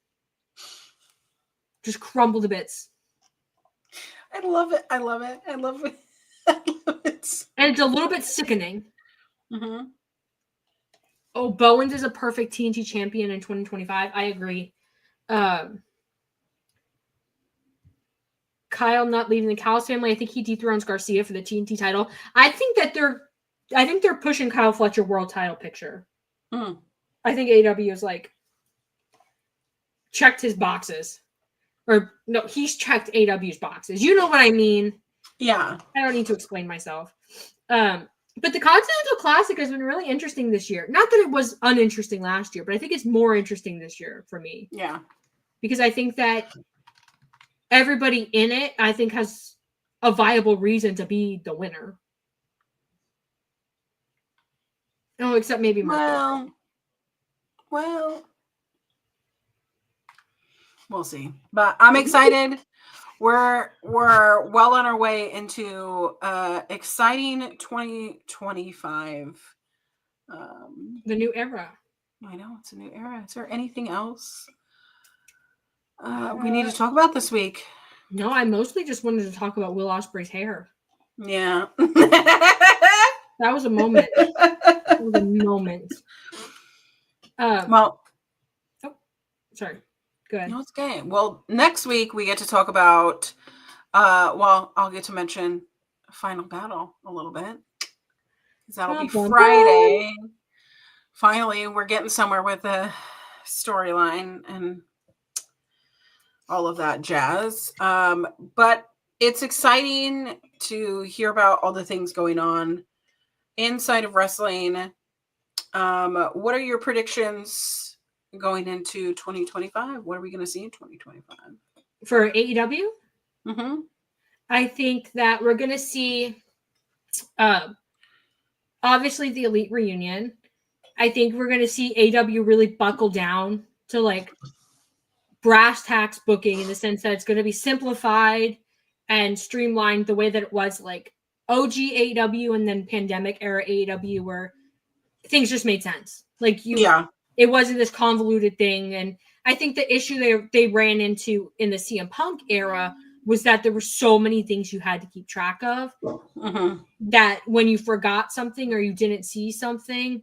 Just crumble to bits. I love it. I love it. I love it. I love it. And it's a little bit sickening. Mm-hmm. Oh, Bowens is a perfect TNT champion in 2025. I agree. Kyle not leaving the Callis family. I think he dethrones Garcia for the TNT title. I think they're pushing Kyle Fletcher world title picture. Mm. I think AEW is like checked his boxes. Or no, he's checked AEW's boxes. You know what I mean? Yeah. I don't need to explain myself. But the Continental Classic has been really interesting this year. Not that it was uninteresting last year, but I think it's more interesting this year for me. Yeah. Because I think that everybody in it, I think, has a viable reason to be the winner. Oh, except maybe Mark. Well, we'll see. But I'm excited. We're well on our way into exciting 2025. The new era. I know it's a new era. Is there anything else we need to talk about this week? No, I mostly just wanted to talk about Will Ospreay's hair. Yeah. That was a moment. That was a moment. Well, sorry. Go ahead. No, it's okay. Well, next week we get to talk about I'll get to mention Final Battle a little bit. Because that'll be Friday. Finally, we're getting somewhere with the storyline and all of that jazz. But it's exciting to hear about all the things going on inside of wrestling. What are your predictions going into 2025? What are we going to see in 2025? For AEW? Mm-hmm. I think that we're going to see obviously the Elite reunion. I think we're going to see AEW really buckle down to like brass tacks booking in the sense that it's going to be simplified and streamlined the way that it was like OG AEW and then pandemic era AEW where things just made sense. Like it wasn't this convoluted thing. And I think the issue they ran into in the CM Punk era was that there were so many things you had to keep track of that when you forgot something or you didn't see something,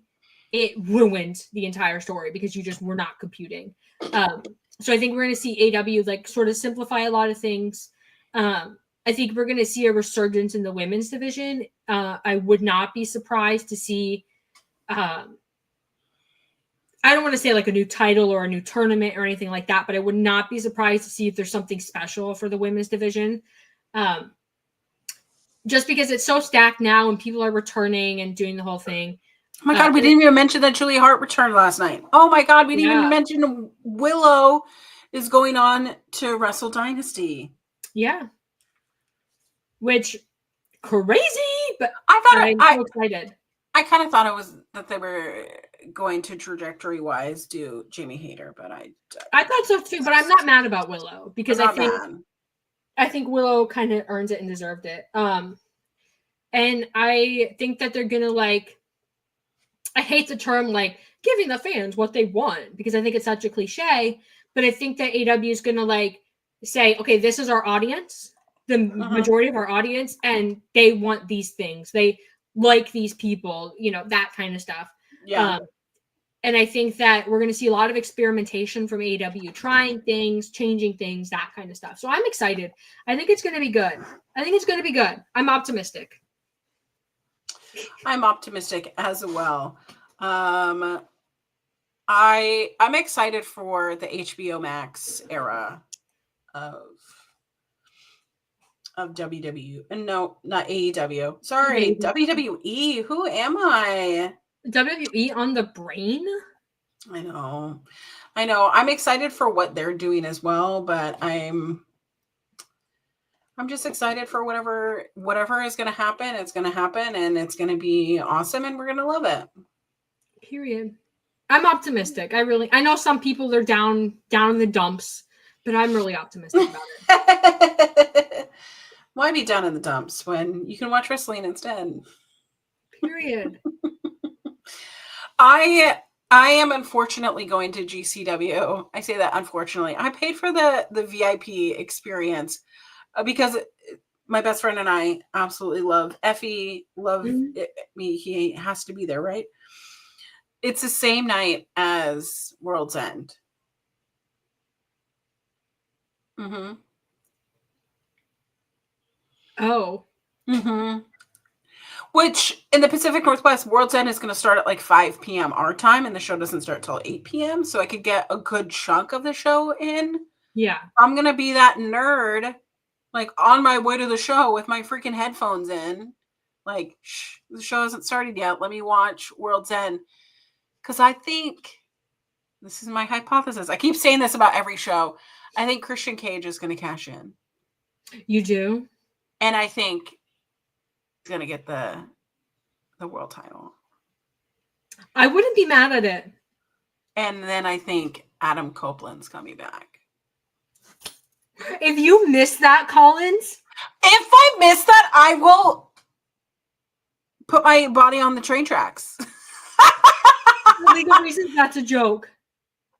it ruined the entire story because you just were not computing. So I think we're going to see AEW like sort of simplify a lot of things. I think we're going to see a resurgence in the women's division. I would not be surprised to see I don't want to say like a new title or a new tournament or anything like that, but I would not be surprised to see if there's something special for the women's division. Just because it's so stacked now and people are returning and doing the whole thing. Oh my God, we didn't even mention that Julia Hart returned last night. Oh my God, we didn't even mention Willow is going on to Wrestle Dynasty. Yeah. Which, crazy, but I'm so excited. I kind of thought it was that they were going to trajectory-wise do Jamie Hayter, but I thought so too, but I'm not mad about Willow because I think Willow kind of earns it and deserved it. And I think that they're gonna like, I hate the term like giving the fans what they want because I think it's such a cliche, but I think that AEW is gonna like say, okay, this is our audience, the majority of our audience, and they want these things. They like these people, that kind of stuff. Yeah. And I think that we're going to see a lot of experimentation from AEW, trying things, changing things, that kind of stuff. So I'm excited. I think it's going to be good. I'm optimistic. I'm optimistic as well. I'm excited for the HBO Max era of WWE. No, not AEW. Sorry, WWE. Who am I? WWE on the brain? I know. I'm excited for what they're doing as well, but I'm just excited for whatever is going to happen. It's going to happen, and it's going to be awesome, and we're going to love it. Period. I'm optimistic. I know some people are down in the dumps, but I'm really optimistic about it. Why be down in the dumps when you can watch wrestling instead? Period. I am unfortunately going to GCW. I say that unfortunately. I paid for the VIP experience because my best friend and I absolutely love Effie. Me. He has to be there, right? It's the same night as World's End. Mm-hmm. Oh. Mm-hmm. Which in the Pacific Northwest, World's End is going to start at like 5 p.m. our time, and the show doesn't start till 8 p.m. So I could get a good chunk of the show in. Yeah. I'm going to be that nerd, like on my way to the show with my freaking headphones in. Like, the show hasn't started yet. Let me watch World's End. Because I think, this is my hypothesis. I keep saying this about every show. I think Christian Cage is going to cash in. You do? And I think he's going to get the world title. I wouldn't be mad at it. And then I think Adam Copeland's coming back. If you miss that, Collins. If I miss that, I will put my body on the train tracks. For legal reasons, that's a joke.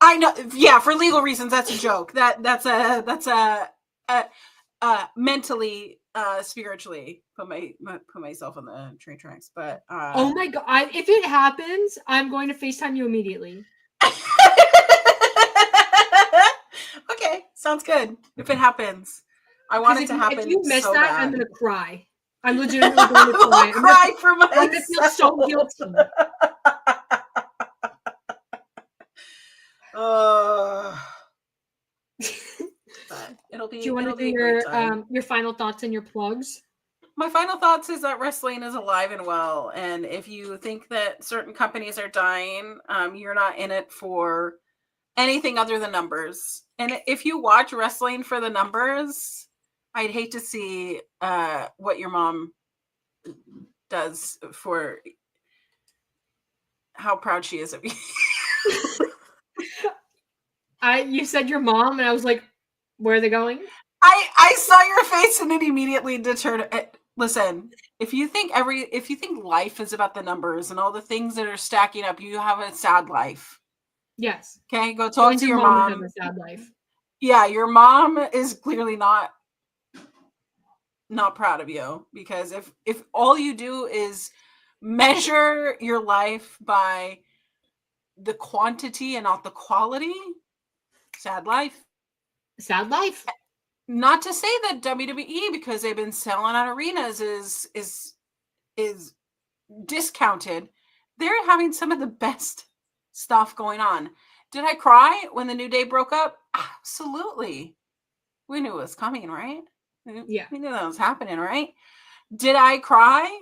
I know. Yeah, for legal reasons, that's a joke. That's a mentally, spiritually put myself on the train tracks. But oh my god! If it happens, I'm going to FaceTime you immediately. Okay, sounds good. If it happens, I want it to happen. If you miss so that, bad. I'm gonna cry. I'm legitimately going to cry. Cry for myself. I'm gonna feel so guilty. But it'll be. Do you want to do your final thoughts and your plugs? My final thoughts is that wrestling is alive and well, and if you think that certain companies are dying, you're not in it for anything other than numbers. And if you watch wrestling for the numbers, I'd hate to see what your mom does for how proud she is of you. You said your mom, and I was like, where are they going? I saw your face and it immediately deterred. Listen, if you think life is about the numbers and all the things that are stacking up, you have a sad life. Yes. Okay, go talk to your mom. Have a sad life. Yeah, your mom is clearly not proud of you, because if all you do is measure your life by the quantity and not the quality, sad life. Sad life. Not to say that WWE, because they've been selling out arenas, is discounted. They're having some of the best stuff going on. Did I cry when the New Day broke up? Absolutely. We knew it was coming, right? Yeah. We knew that was happening, right? Did I cry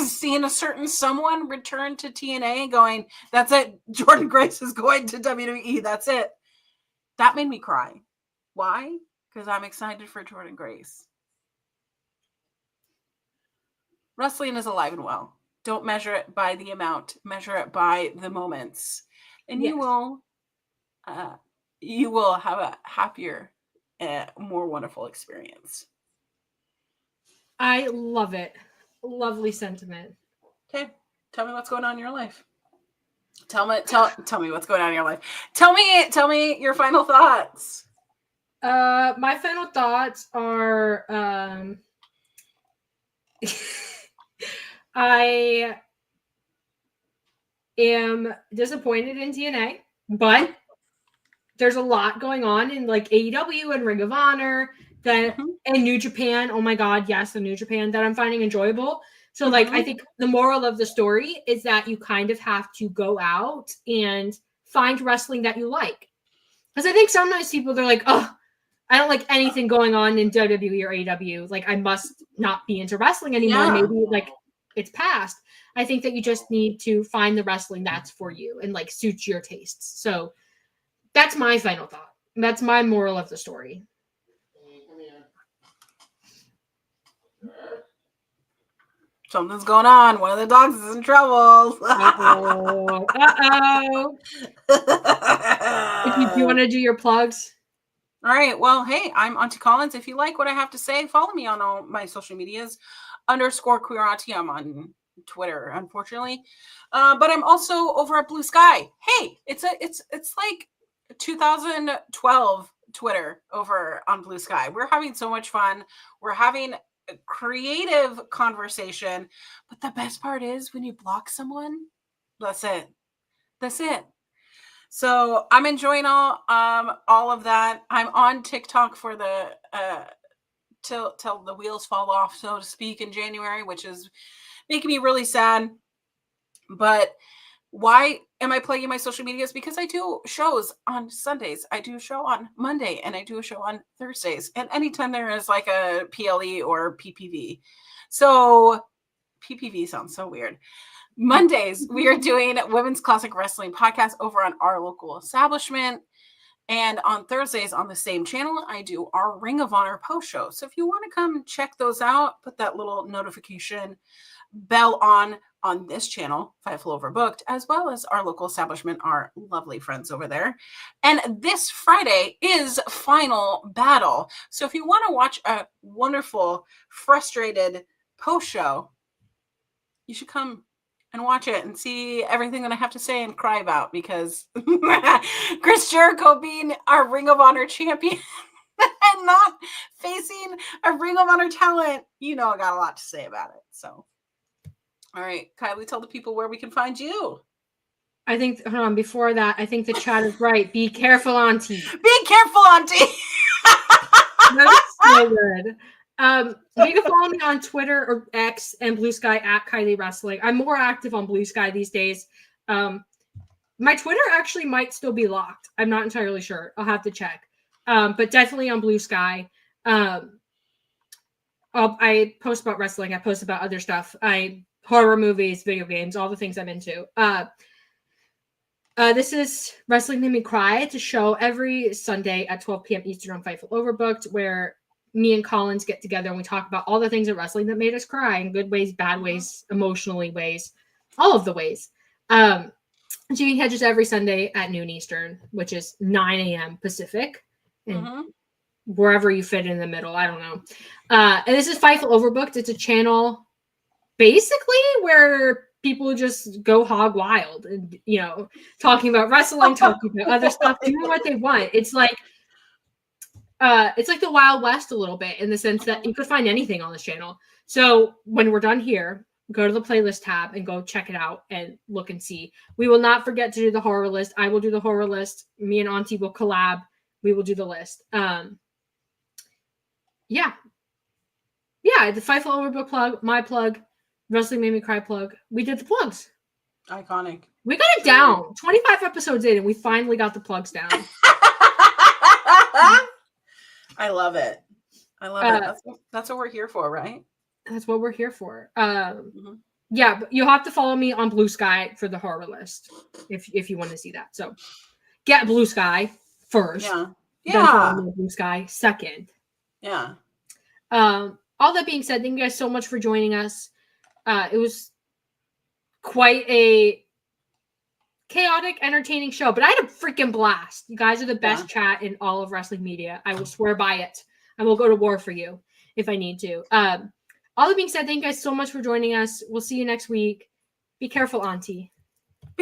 seeing a certain someone return to TNA going, that's it, Jordan Grace is going to WWE, that's it? That made me cry. Why? Because I'm excited for Jordan Grace. Wrestling is alive and well. Don't measure it by the amount. Measure it by the moments. And yes, you will have a happier, more wonderful experience. I love it. Lovely sentiment. Okay. Tell me what's going on in your life. Tell me what's going on in your life. Tell me your final thoughts. My final thoughts are am disappointed in TNA, but there's a lot going on in like AEW and Ring of Honor that and New Japan. Oh my God, yes, the New Japan that I'm finding enjoyable. So like I think the moral of the story is that you kind of have to go out and find wrestling that you like. Because I think sometimes people they're like, oh, I don't like anything going on in WWE or AEW. Like I must not be into wrestling anymore. Yeah. Maybe like it's past. I think that you just need to find the wrestling that's for you and like suits your tastes. So that's my final thought. That's my moral of the story. Something's going on. One of the dogs is in trouble. Uh-oh. Uh-oh. Do you want to do your plugs? All right. Well, hey, I'm Auntie Collins. If you like what I have to say, follow me on all my social medias. _queer auntie. I'm on Twitter, unfortunately. But I'm also over at Blue Sky. Hey, it's like 2012 Twitter over on Blue Sky. We're having so much fun. We're having a creative conversation. But the best part is when you block someone, that's it. That's it. So I'm enjoying all of that. I'm on TikTok for the till the wheels fall off, so to speak, in January, which is making me really sad. But why am I plugging my social medias? Because I do shows on Sundays. I do a show on Monday and I do a show on Thursdays. And anytime there is like a PLE or PPV. So PPV sounds so weird. Mondays, we are doing Women's Classic Wrestling podcast over on our local establishment. And on Thursdays on the same channel, I do our Ring of Honor post show. So if you want to come check those out, put that little notification bell on this channel, Fightful Overbooked, as well as our local establishment, our lovely friends over there. And this Friday is Final Battle. So if you want to watch a wonderful, frustrated post show, you should come and watch it and see everything that I have to say and cry about, because Chris Jericho being our Ring of Honor champion and not facing a Ring of Honor talent, I got a lot to say about it. So, all right, Kiley, tell the people where we can find you. I think, hold on, before that, I think the chat is right. Be careful, Auntie. Be careful, Auntie. That's so good. You can follow me on Twitter or X and Blue Sky at Kiley Wrestling. I'm more active on Blue Sky these days. My Twitter actually might still be locked. I'm not entirely sure. I'll have to check. But definitely on Blue Sky. I post about wrestling. I post about other stuff. Horror movies, video games, all the things I'm into. This is Wrestling Made Me Cry. It's a show every Sunday at 12 p.m. Eastern on Fightful Overbooked, where me and Collins get together and we talk about all the things in wrestling that made us cry, in good ways, bad ways, emotionally ways, all of the ways. So you can catch us every Sunday at noon Eastern, which is 9 a.m. Pacific, and wherever you fit in the middle. I don't know. And this is Fightful Overbooked. It's a channel basically where people just go hog wild and, talking about wrestling, talking about other stuff, doing what they want. It's like the Wild West a little bit, in the sense that you could find anything on this channel. So when we're done here, go to the playlist tab and go check it out and look and see. We will not forget to do the horror list. I will do the horror list. Me and Auntie will collab. We will do the list. Yeah, the Fightful Overbook plug, my plug, Wrestling Made Me Cry plug. We did the plugs. Iconic. We got it down. 25 episodes in, and we finally got the plugs down. I love it. That's what we're here for, right? That's what we're here for. Yeah, but you'll have to follow me on Blue Sky for the horror list if you want to see that. So get Blue Sky first. Yeah. Then follow me on Blue Sky second. Yeah. All that being said, thank you guys so much for joining us. It was quite a chaotic, entertaining show, but I had a freaking blast. You guys are the best chat in all of wrestling media. I will swear by it. I will go to war for you if I need to. All that being said, thank you guys so much for joining us. We'll see you next week. Be careful, Auntie.